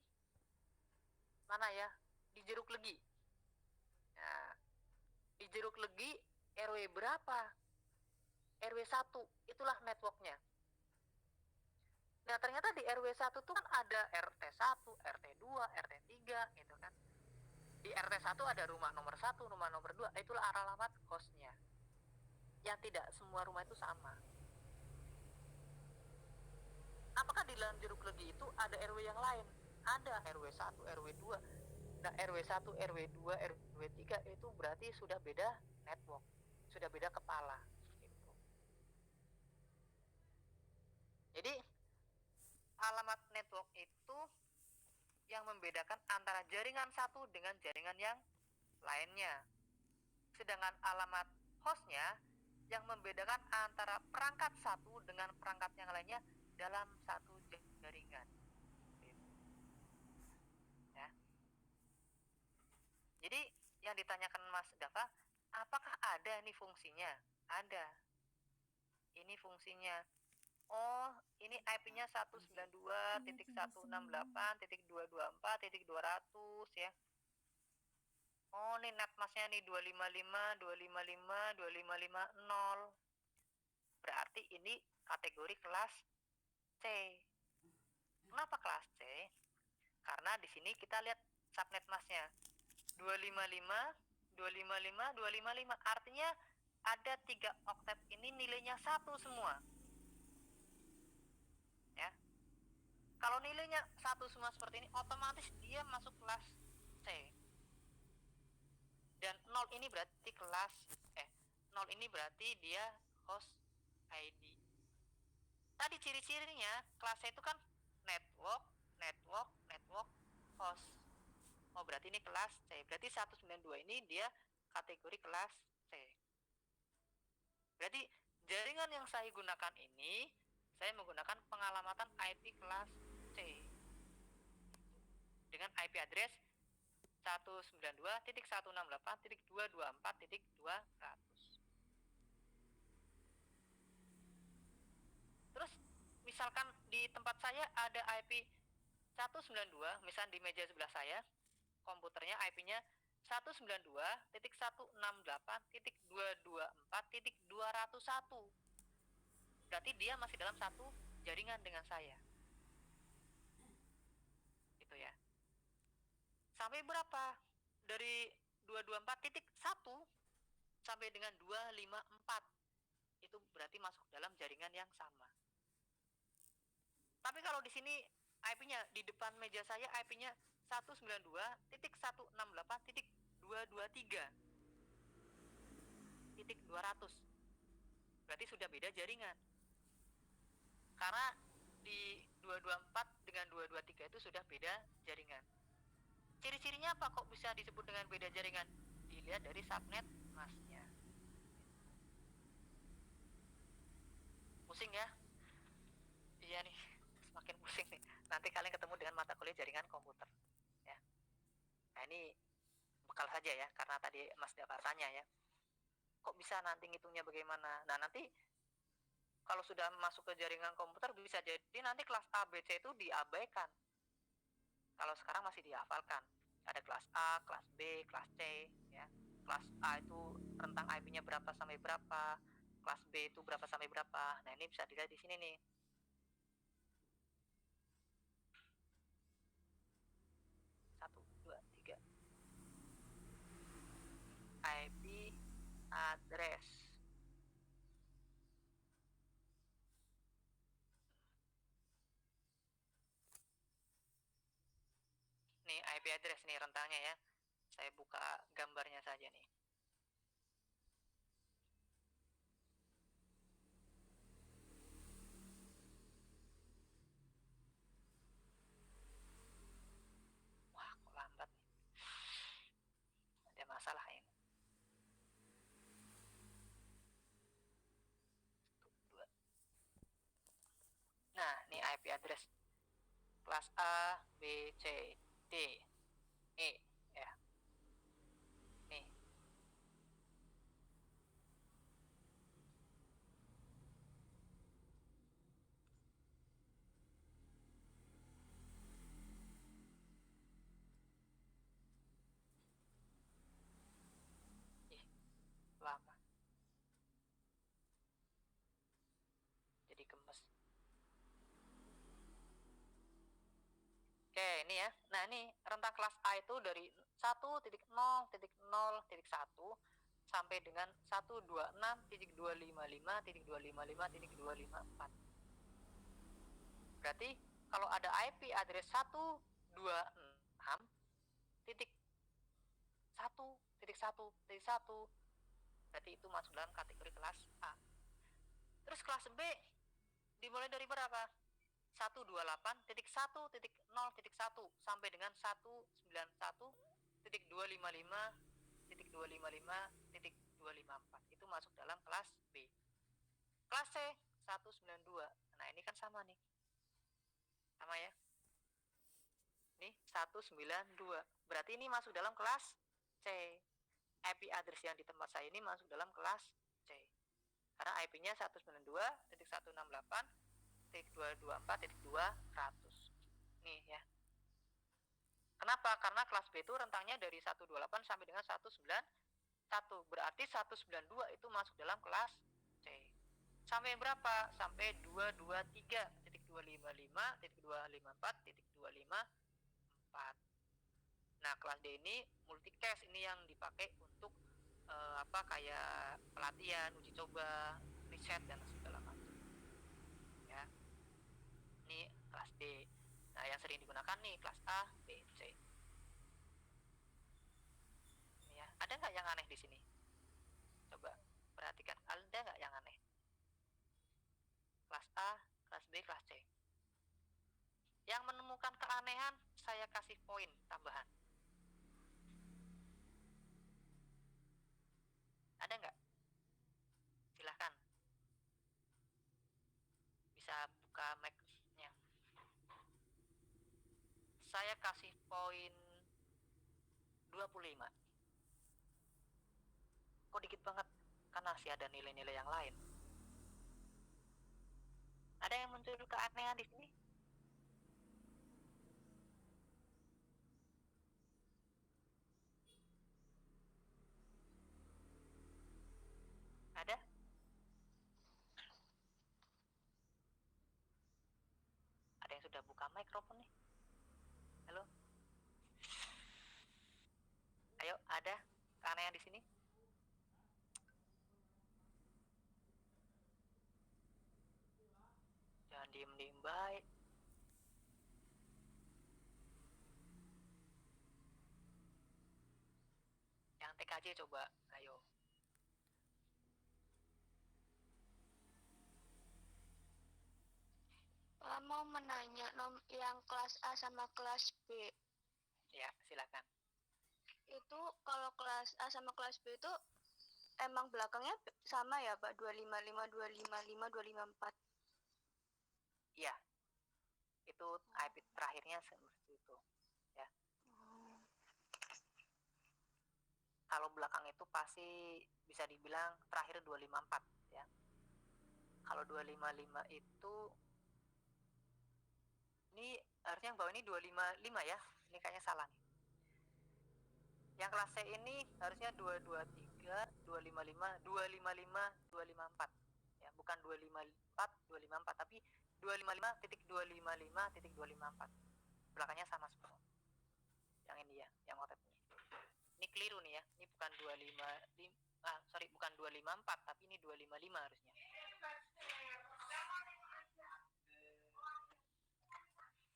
mana ya? Di Jeruk Legi. Nah, di Jeruk Legi RW berapa? RW 1, itulah networknya. Nah, ternyata di RW 1 tuh kan ada RT 1, RT 2, RT 3 gitu kan. Di RT 1 ada rumah nomor 1, rumah nomor 2, itulah alamat hostnya. Yang tidak semua rumah itu sama. Apakah di dalam Jeruk Legi itu ada RW yang lain? Ada RW 1, RW 2. Nah, RW 1, RW 2, RW 3 itu berarti sudah beda network, sudah beda kepala gitu. Jadi alamat network itu yang membedakan antara jaringan satu dengan jaringan yang lainnya. Sedangkan alamat hostnya yang membedakan antara perangkat satu dengan perangkat yang lainnya dalam satu jaringan. Ya. Jadi yang ditanyakan Mas Dava, apakah ada nih fungsinya? Ada. Ini fungsinya. Oh, ini IP-nya 192.168.224.200 ya. Oh, nih netmasknya nih 255.255.255.0. Berarti ini kategori kelas C. Kenapa kelas C? Karena di sini kita lihat subnet masknya 255, 255, 255. Artinya ada 3 oktet ini nilainya 1 semua. Ya. Kalau nilainya 1 semua seperti ini, otomatis dia masuk kelas C. Dan 0 ini berarti kelas 0 ini berarti dia host ID. Tadi ciri-cirinya kelas C itu kan network, network, network, host. Oh, berarti berarti ini kelas C. Berarti 192 ini dia kategori kelas C. Berarti jaringan yang saya gunakan ini, saya menggunakan pengalamatan IP kelas C dengan IP address 192.168.224.200. Terus misalkan di tempat saya ada IP 192, misalnya di meja sebelah saya, komputernya IP-nya 192.168.224.201. Berarti dia masih dalam satu jaringan dengan saya. Gitu ya. Sampai berapa? Dari 224.1 sampai dengan 254. Itu berarti masuk dalam jaringan yang sama. Tapi kalau di sini IP-nya di depan meja saya IP-nya 192.168.223.200. Berarti sudah beda jaringan. Karena di 224 dengan 223 itu sudah beda jaringan. Ciri-cirinya apa kok bisa disebut dengan beda jaringan? Dilihat dari subnet masnya. Pusing ya? Iya nih, semakin pusing nih. Nanti kalian ketemu dengan mata kuliah jaringan komputer. Ya. Nah ini bekal saja ya, karena tadi Mas Dapat tanya ya. Kok bisa nanti ngitungnya bagaimana? Nah nanti kalau sudah masuk ke jaringan komputer bisa jadi nanti kelas A, B, C itu diabaikan. Kalau sekarang masih dihafalkan. Ada kelas A, kelas B, kelas C, ya. Kelas A itu rentang IP-nya berapa sampai berapa, kelas B itu berapa sampai berapa. Nah, ini bisa dilihat di sini nih. Satu, dua, tiga. IP address. Nih IP address nih rentangnya ya. Saya buka gambarnya saja nih. Wah, kok lambat nih. Ada masalah ini. Nah, ini IP address kelas A, B, C, D, E, ya. Nih. Ih, lama. Jadi gemes. Oke, ini ya. Nah, ini rentang kelas A itu dari 1.0.0.1 sampai dengan 126.255.255.254. Berarti kalau ada IP address 126.1.1.1, berarti itu masuk dalam kategori kelas A. Terus kelas B dimulai dari berapa? 128.1.0.1 sampai dengan 191.255.255.254. Itu masuk dalam kelas B. Kelas C 192. Nah, ini kan sama nih. Sama ya. Ini 192. Berarti ini masuk dalam kelas C. IP address yang di tempat saya ini masuk dalam kelas C. Karena IP-nya 192.168.224.200. Nih ya. Kenapa? Karena kelas B itu rentangnya dari 128 sampai dengan 191. Berarti 192 itu masuk dalam kelas C. Sampai berapa? Sampai 223.255.254.254. Nah, kelas D ini multicast, ini yang dipakai untuk kayak pelatihan, uji coba, riset dan segala macam. Ya. Ini kelas D. Nah, yang sering digunakan nih kelas A, B, C. Ya, ada nggak yang aneh di sini? Coba perhatikan, ada nggak yang aneh? Kelas A, kelas B, kelas C. Yang menemukan keanehan, saya kasih poin tambahan. saya kasih poin 25. Kok dikit banget? Karena masih ada nilai-nilai yang lain. Ada yang muncul keanehan di sini? Ada? Ada yang sudah buka mikrofon nih? Halo? Ayo, ada keanehan di sini? Jangan diem-diem baik. Yang TKJ coba, ayo. Mau menanya yang kelas A sama kelas B. Ya, silakan. Itu kalau kelas A sama kelas B itu emang belakangnya sama ya, Pak? 255, 255, 254. Iya. Itu IP terakhirnya seperti itu. Ya. Kalau belakang itu pasti bisa dibilang terakhir 254 ya. Kalau 255 itu ini harusnya yang bawah ini 255 ya. Ini kayaknya salah nih. Yang kelas C ini harusnya 223, 255, 255, 254. Ya, bukan 254, 254 tapi 255.255.254. Belakangnya sama semua. Yang ini ya, yang otepnya. Ini keliru nih ya. Ini bukan 255, bukan 254 tapi ini 255 harusnya.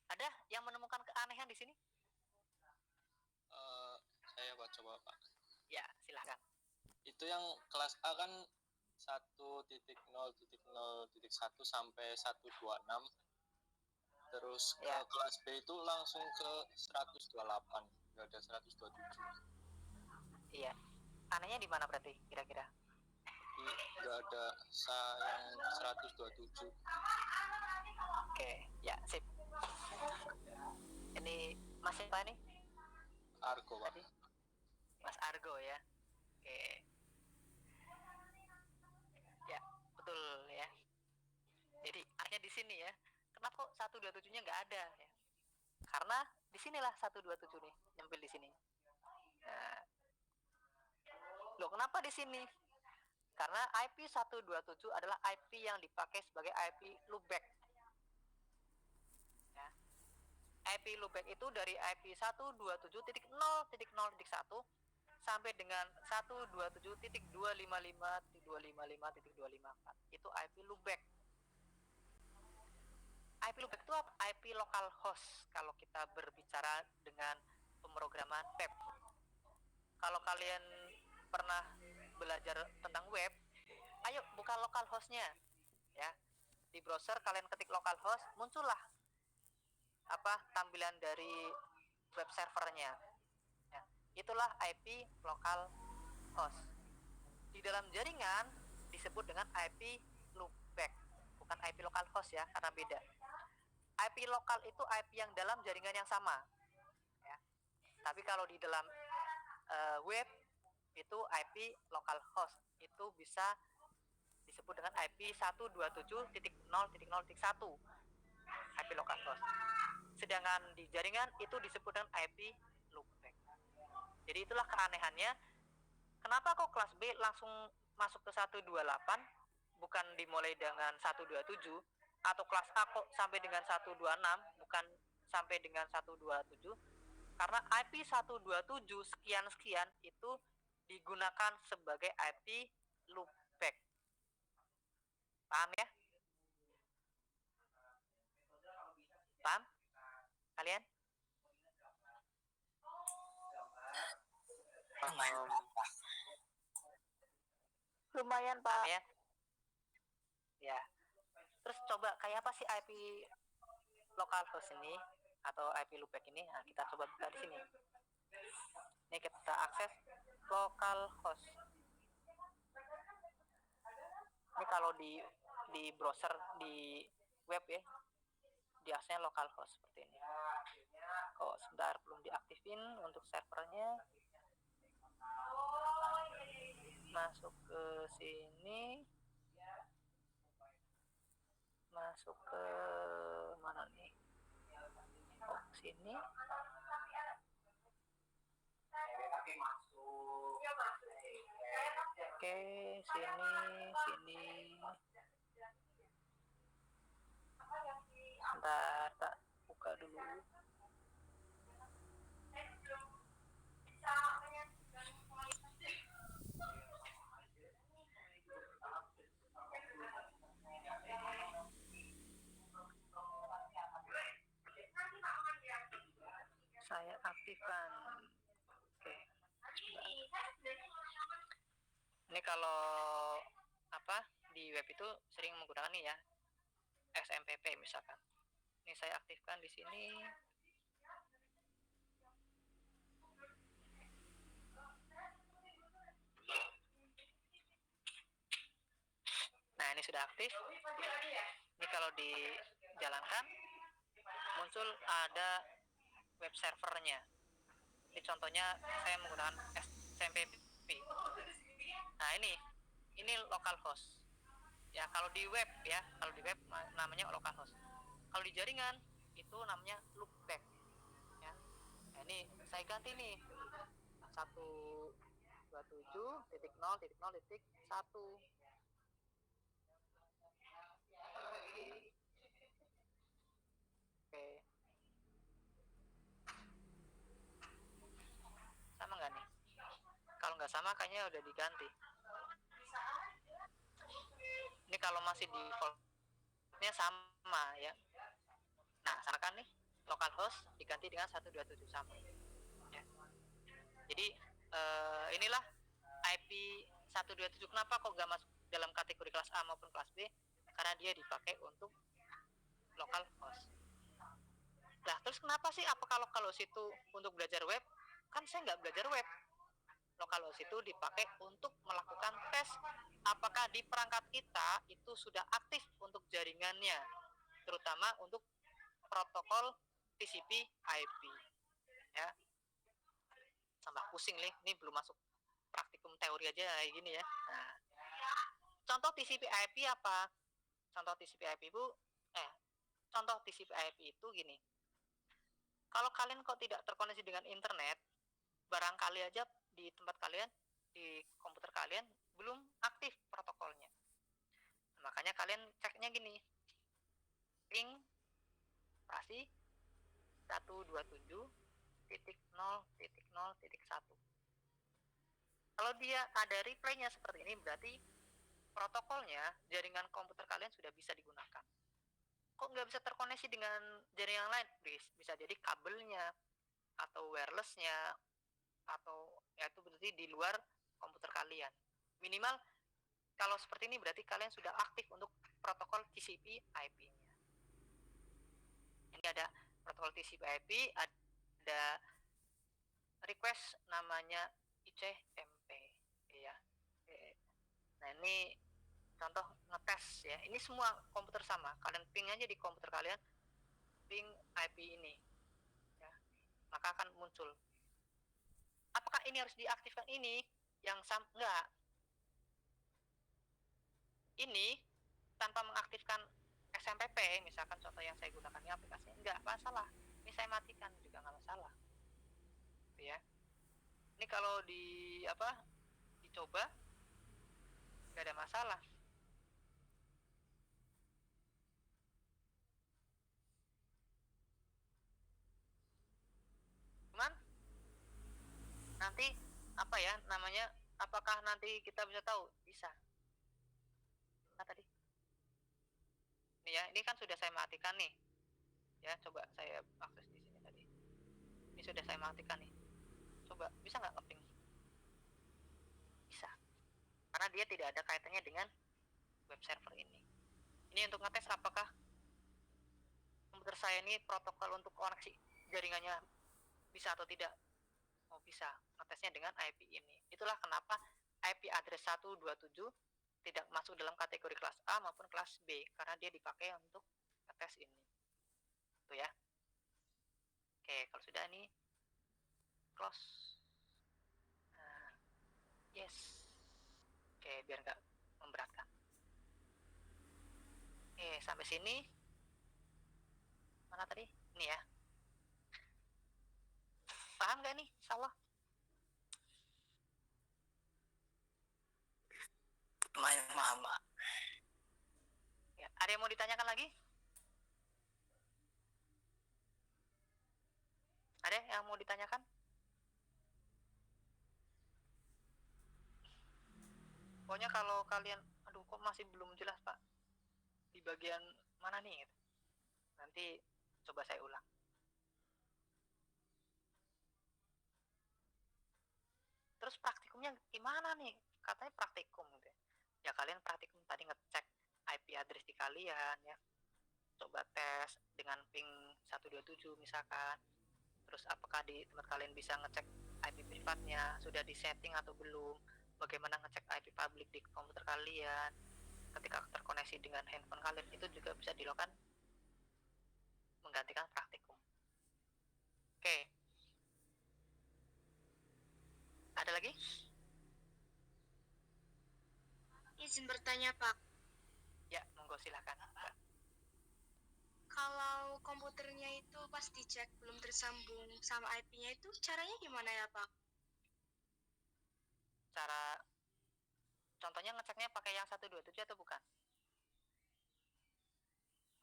Ada yang menemukan keanehan di sini? Saya coba Pak. Ya, silakan. Itu yang kelas A kan 1.0.0.1 sampai 126. Terus ke kelas B itu langsung ke 128, nggak ada 127. Iya. Anehnya di mana berarti kira-kira? Nggak ada yang 127. Oke, ya sip. Ini Mas siapa nih? Argo Pak. Mas Argo ya. Oke. Ya, betul ya. Jadi anehnya di sini ya. Kenapa kok 127-nya nggak ada ya? Karena disinilah 127 nih, nyempil di sini. Nah, loh kenapa di sini? Karena IP 127 adalah IP yang dipakai sebagai IP loopback. Ya. IP loopback itu dari IP 127.0.0.1 sampai dengan 127.255.255.254. Itu IP loopback. IP loopback itu apa? IP local host kalau kita berbicara dengan pemrograman web. Kalau kalian pernah belajar tentang web, ayo buka local hostnya ya. Di browser kalian ketik local host, muncullah tampilan dari web servernya ya. Itulah IP local host. Di dalam jaringan disebut dengan IP loopback, bukan IP local host ya, karena beda. IP lokal itu IP yang dalam jaringan yang sama ya. Tapi kalau di dalam web itu IP local host itu bisa disebut dengan IP 127.0.0.1 IP local host. Sedangkan di jaringan itu disebut dengan IP loopback. Jadi itulah keanehannya. Kenapa kok kelas B langsung masuk ke 128 bukan dimulai dengan 127, atau kelas A kok sampai dengan 126 bukan sampai dengan 127? Karena IP 127 sekian-sekian itu digunakan sebagai IP loopback. Paham ya? Paham? Kalian? Lumayan, Pak. Paham ya? Ya. Terus coba kayak apa sih IP localhost ini atau IP loopback ini? Nah, kita coba buka di sini. Ini kita akses localhost. Ini kalau di browser di web ya, biasanya localhost seperti ini. Kok sebentar belum diaktifin untuk servernya. Masuk ke sini, masuk ke mana nih? Oh, sini. Oke, sini. Bentar, tak buka dulu. Saya aktifkan. Oke. Ini kalau apa di web itu sering menggunakan nih ya, XMPP misalkan. Ini saya aktifkan di sini. Nah, ini sudah aktif. Ini kalau dijalankan muncul ada web servernya. Ini contohnya saya menggunakan XMPP. Nah, ini localhost. Ya, kalau di web ya, kalau di web namanya localhost. Kalau di jaringan itu namanya loopback. Ya. Nah, ini saya ganti nih 127.0.0.1. Oke. Sama nggak nih? Kalau nggak sama kayaknya udah diganti. Ini kalau masih defaultnya sama ya. Nah, misalkan nih localhost diganti dengan 127 sama. Ya. Jadi inilah IP 127. Kenapa kok nggak masuk dalam kategori kelas A maupun kelas B? Karena dia dipakai untuk localhost. Nah, terus kenapa sih apakah localhost itu untuk belajar web? Kan saya nggak belajar web. Localhost itu dipakai untuk melakukan tes apakah di perangkat kita itu sudah aktif untuk jaringannya, terutama untuk protokol TCP IP. Ya, tambah pusing nih, ini belum masuk praktikum teori aja kayak gini ya. Nah, contoh TCP IP apa? Contoh TCP IP contoh TCP IP itu gini. Kalau kalian kok tidak terkoneksi dengan internet, barangkali aja di tempat kalian, di komputer kalian belum aktif protokolnya. Makanya kalian ceknya gini, ping pasti 127.0.0.1. Kalau dia ada replaynya seperti ini, berarti protokolnya jaringan komputer kalian sudah bisa digunakan. Kok nggak bisa terkoneksi dengan jaringan lain? Bisa jadi kabelnya atau wirelessnya, atau ya itu berarti di luar komputer kalian. Minimal kalau seperti ini berarti kalian sudah aktif untuk protokol TCP IP-nya. Ini ada protokol TCP IP, ada request namanya ICMP ya. Nah, ini contoh ngetes ya. Ini semua komputer sama. Kalian ping aja di komputer kalian, ping IP ini. Ya. Maka akan muncul. Apakah ini harus diaktifkan ini? Yang enggak. Ini tanpa mengaktifkan XMPP, misalkan contoh yang saya gunakan ini aplikasinya, enggak masalah. Ini saya matikan juga enggak masalah. Ya. Ini kalau dicoba enggak ada masalah. Cuman nanti apakah nanti kita bisa tahu? Bisa. Nah, tadi ini ya, ini kan sudah saya matikan nih ya, coba saya akses di sini tadi, ini sudah saya matikan nih, coba bisa nggak ngeping? Bisa, karena dia tidak ada kaitannya dengan web server ini untuk ngetes apakah komputer saya ini protokol untuk koneksi jaringannya bisa atau tidak. Oh, bisa, ngetesnya dengan IP ini. Itulah kenapa IP address 127 tidak masuk dalam kategori kelas A maupun kelas B, karena dia dipakai untuk ngetes ini. Tuh ya. Oke, kalau sudah nih close. Nah, yes. Oke, biar nggak memberatkan. Oke, sampai sini. Mana tadi? Ini ya. Paham nggak nih? Insyaallah. Lumayan paham, Pak. Ya, ada yang mau ditanyakan lagi? Ada yang mau ditanyakan? Pokoknya kalau kalian, aduh kok masih belum jelas Pak, di bagian mana nih? Gitu. Nanti coba saya ulang. Terus praktikumnya gimana nih? Katanya praktikum gitu ya. Ya kalian praktikum tadi ngecek IP address di kalian ya. Coba tes dengan ping 127 misalkan. Terus apakah di tempat kalian bisa ngecek IP privatnya, sudah disetting atau belum? Bagaimana ngecek IP public di komputer kalian? Ketika terkoneksi dengan handphone kalian, itu juga bisa dilakukan menggantikan praktikum. Oke. Ada lagi? Izin bertanya, Pak. Ya, monggo silahkan. Kalau komputernya itu pas dicek belum tersambung sama IP-nya itu caranya gimana ya, Pak? Cara contohnya ngeceknya pakai yang 127 atau bukan?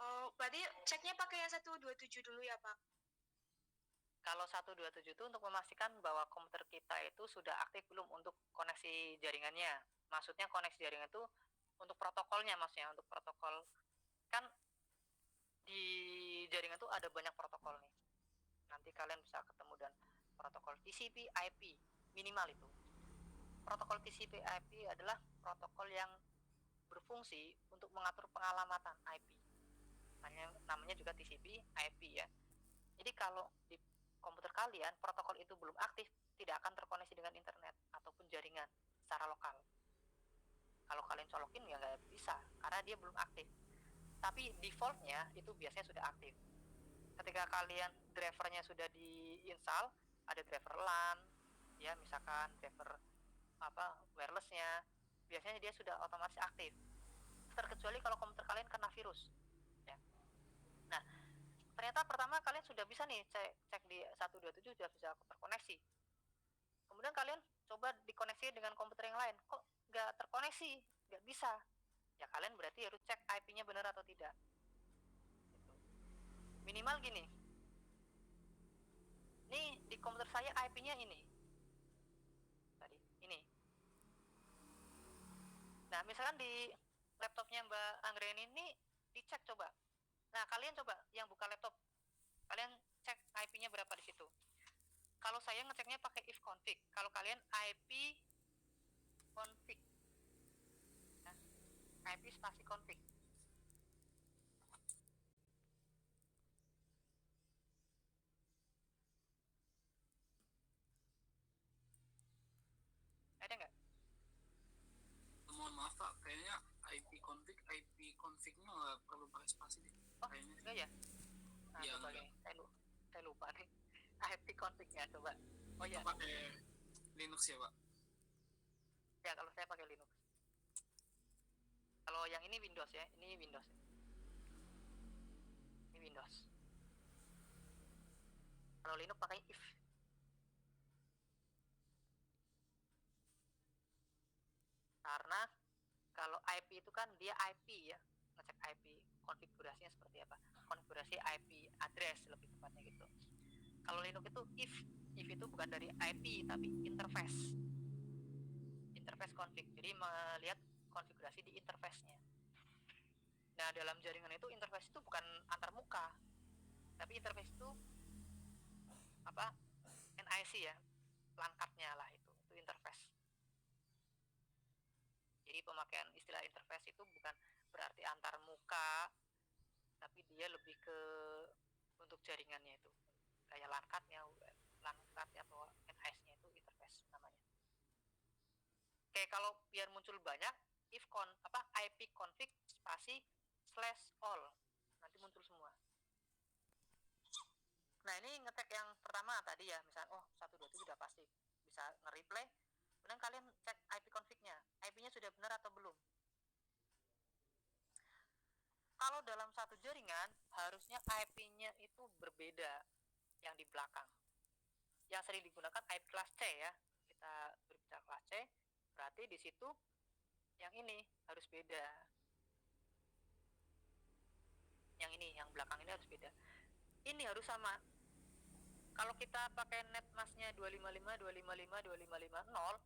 Oh, berarti ceknya pakai yang 127 dulu ya, Pak? Kalau 127 itu untuk memastikan bahwa komputer kita itu sudah aktif belum untuk koneksi jaringannya. Maksudnya koneksi jaringan itu untuk protokolnya, maksudnya untuk protokol. Kan di jaringan itu ada banyak protokol nih. Nanti kalian bisa ketemu dan protokol TCP IP minimal itu. Protokol TCP IP adalah protokol yang berfungsi untuk mengatur pengalamatan IP. Namanya juga TCP IP ya. Jadi kalau di komputer kalian protokol itu belum aktif, tidak akan terkoneksi dengan internet ataupun jaringan secara lokal. Kalau kalian colokin ya nggak bisa karena dia belum aktif. Tapi defaultnya itu biasanya sudah aktif. Ketika kalian drivernya sudah diinstal, ada driver LAN, ya misalkan driver wirelessnya, biasanya dia sudah otomatis aktif. Terkecuali kalau komputer kalian kena virus. Ya. Nah, ternyata pertama kalian sudah bisa nih cek di 127 sudah bisa terkoneksi. Kemudian kalian coba dikoneksi dengan komputer yang lain, kok nggak terkoneksi, nggak bisa. Ya kalian berarti harus cek IP-nya benar atau tidak. Gitu. Minimal gini, nih di komputer saya IP-nya ini, tadi ini. Nah misalkan di laptopnya Mbak Anggreni ini dicek coba. Nah kalian coba yang buka laptop, kalian cek IP-nya berapa di situ. Kalau saya ngeceknya pakai if config, kalau kalian IP config, nah, IP spasi config. Ada nggak? Mohon maaf Pak, kayaknya IP config-nya nggak perlu pakai spasi deh. Oh, Kayaknya enggak ya? Nah, iya, coba enggak. nih, saya lupa nih. IP config-nya coba. Oh Itu ya, pakai Linux ya Pak? ya kalau saya pakai Linux. Kalau yang ini Windows ya, ini Windows. Ini Windows. Kalau Linux pakai if. Karena kalau IP itu kan dia IP ya, ngecek IP konfigurasinya seperti apa, konfigurasi IP address lebih tepatnya gitu. Kalau Linux itu if itu bukan dari IP tapi interface config, jadi melihat konfigurasi di interface-nya. Nah dalam jaringan itu interface itu bukan antar muka, tapi interface itu apa, NIC ya, langkatnya lah, itu interface. Jadi pemakaian istilah interface itu bukan berarti antar muka, tapi dia lebih ke untuk jaringannya itu. Kayak langkatnya atau NIC-nya itu interface namanya. Oke, kalau biar muncul banyak, IP config spasi /all. Nanti muncul semua. Nah ini ngecek yang pertama tadi ya, misalnya 127 sudah pasti bisa nge-replay. Kemudian kalian cek IP config-nya, IP-nya sudah benar atau belum. Kalau dalam satu jaringan harusnya IP-nya itu berbeda yang di belakang. Yang sering digunakan IP kelas C ya. Kita berbicara kelas C, berarti di situ yang ini harus beda. Yang ini, yang belakang ini harus beda. Ini harus sama. Kalau kita pakai netmasknya 255, 255, 2550,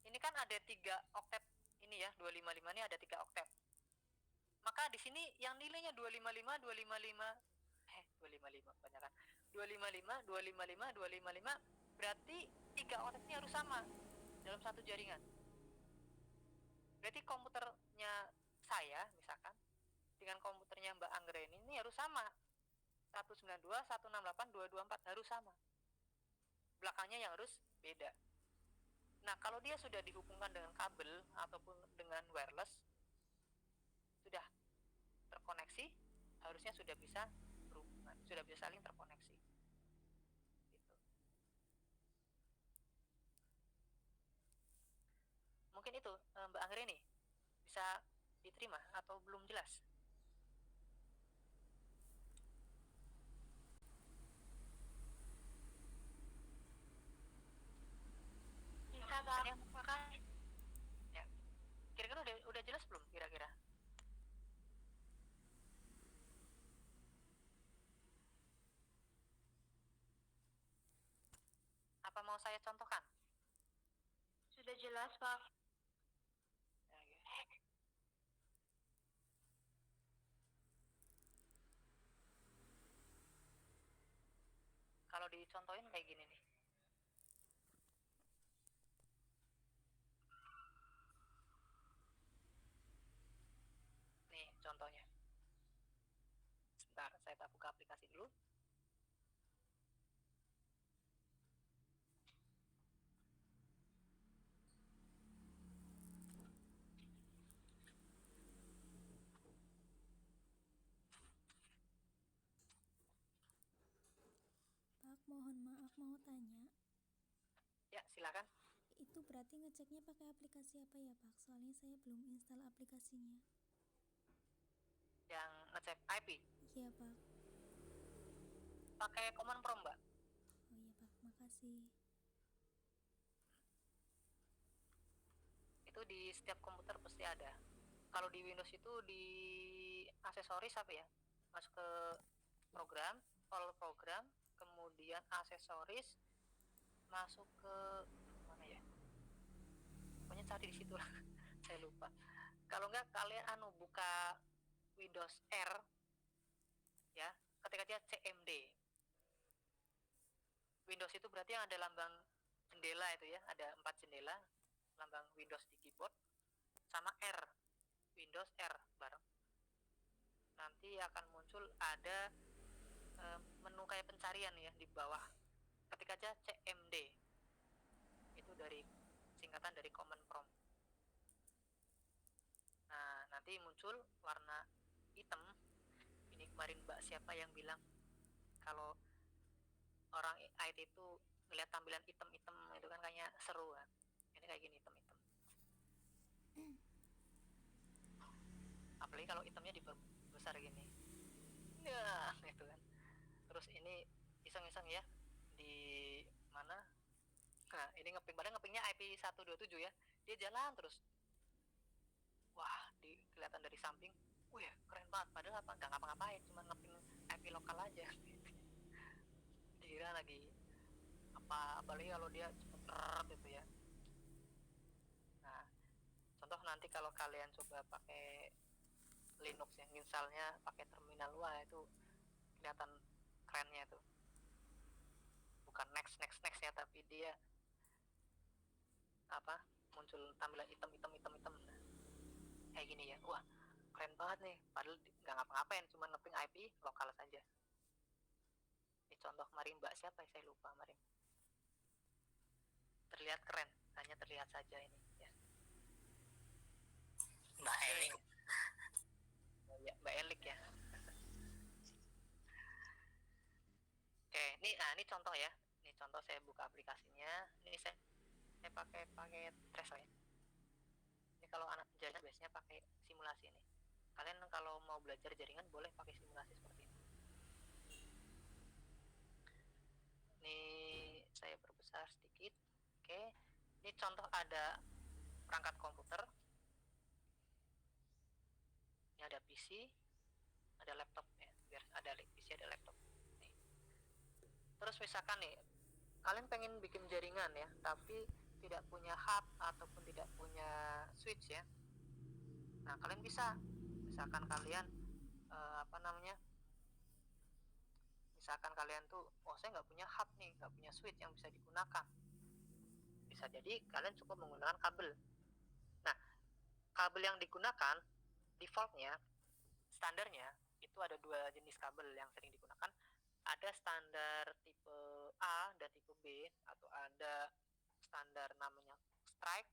ini kan ada 3 oktet ini ya, 255 ini ada 3 oktet. Maka di sini yang nilainya 255, 255 banyak kan. 255, 255, 255 berarti 3 oktet ini harus sama dalam satu jaringan. Berarti komputernya saya misalkan dengan komputernya Mbak Anggreni ini harus sama. 192, 168, 224 harus sama. Belakangnya yang harus beda. Nah, kalau dia sudah dihubungkan dengan kabel ataupun dengan wireless, sudah terkoneksi, harusnya sudah bisa berhubungan, sudah bisa saling terkoneksi. Gitu. Mungkin itu Mbak Anggreni bisa diterima atau belum jelas? Bisa Pak. Makasih. Ya. Kira-kira udah jelas belum kira-kira? Apa mau saya contohkan? Sudah jelas Pak. Kalau dicontohin kayak gini nih. Nih contohnya. Sebentar, saya buka aplikasi dulu. Pak, mohon maaf mau tanya. Ya, silakan. Itu berarti ngeceknya pakai aplikasi apa ya, Pak? Soalnya saya belum install aplikasinya. Yang ngecek IP Iya, Pak. pakai Command Prompt, Mbak. Oh iya, Pak. Makasih. Itu di setiap komputer pasti ada. Kalau di Windows itu di aksesoris apa ya? Masuk ke program, all program, kemudian aksesoris, masuk ke mana ya? Pokoknya cari di situ lah. Saya lupa. Kalau enggak kalian buka Windows R ya, ketik aja CMD. Windows itu berarti yang ada lambang jendela itu ya, ada 4 jendela, lambang Windows di keyboard, sama R, Windows R bareng. Nanti akan muncul ada menu kayak pencarian ya di bawah. Ketik aja CMD. Itu dari singkatan dari Command Prompt. Nah, nanti muncul warna hitam. Ini kemarin Mbak siapa yang bilang kalau orang IT itu ngeliat tampilan hitam-hitam itu kan kayaknya seru kan. Ini kayak gini hitam-hitam. Apalagi kalau hitamnya diperbesar gini. Ya, itu kan. Terus ini iseng-iseng ya di mana? Nah, ini ngeping, padahal ngepingnya IP 127 ya. Dia jalan terus. Wah, kelihatan dari samping. Wih, keren banget. Padahal apa? Nggak ngapa-ngapain, cuma ngeping IP lokal aja. Dikira lagi apalagi kalau dia cepet gitu ya. Nah, contoh nanti kalau kalian coba pakai Linux yang misalnya pakai terminal, wah itu kelihatan kerennya tuh. Bukan next ya, tapi dia muncul tampilan hitam. Nah, kayak gini ya. Wah, keren banget nih. Padahal nggak ngapa-ngapain, cuma ngeping IP lokal saja. Ini contoh kemarin Mbak siapa ya, saya lupa kemarin. Terlihat keren, hanya terlihat saja ini ya. Mbak Elik. Ya, Mbak Elik ya. Oke, Ini contoh ya. Ini contoh saya buka aplikasinya. Ini saya pakai Tracer ya. Ini kalau anak jaringan biasanya pakai simulasi ini. Kalian kalau mau belajar jaringan boleh pakai simulasi seperti ini. Ini saya perbesar sedikit. Oke. Ini contoh ada perangkat komputer. Ini ada PC, ada laptop ya. Biar ada PC, ada laptop. Nih. Terus misalkan nih, kalian pengen bikin jaringan ya, tapi tidak punya hub ataupun tidak punya switch ya. Nah, kalian bisa, misalkan kalian misalkan kalian tuh, saya nggak punya hub nih, nggak punya switch yang bisa digunakan. Bisa jadi kalian cukup menggunakan kabel. Nah, kabel yang digunakan defaultnya, standarnya itu ada 2 jenis kabel yang sering digunakan. Ada standar tipe A dan tipe B, atau ada standar namanya strike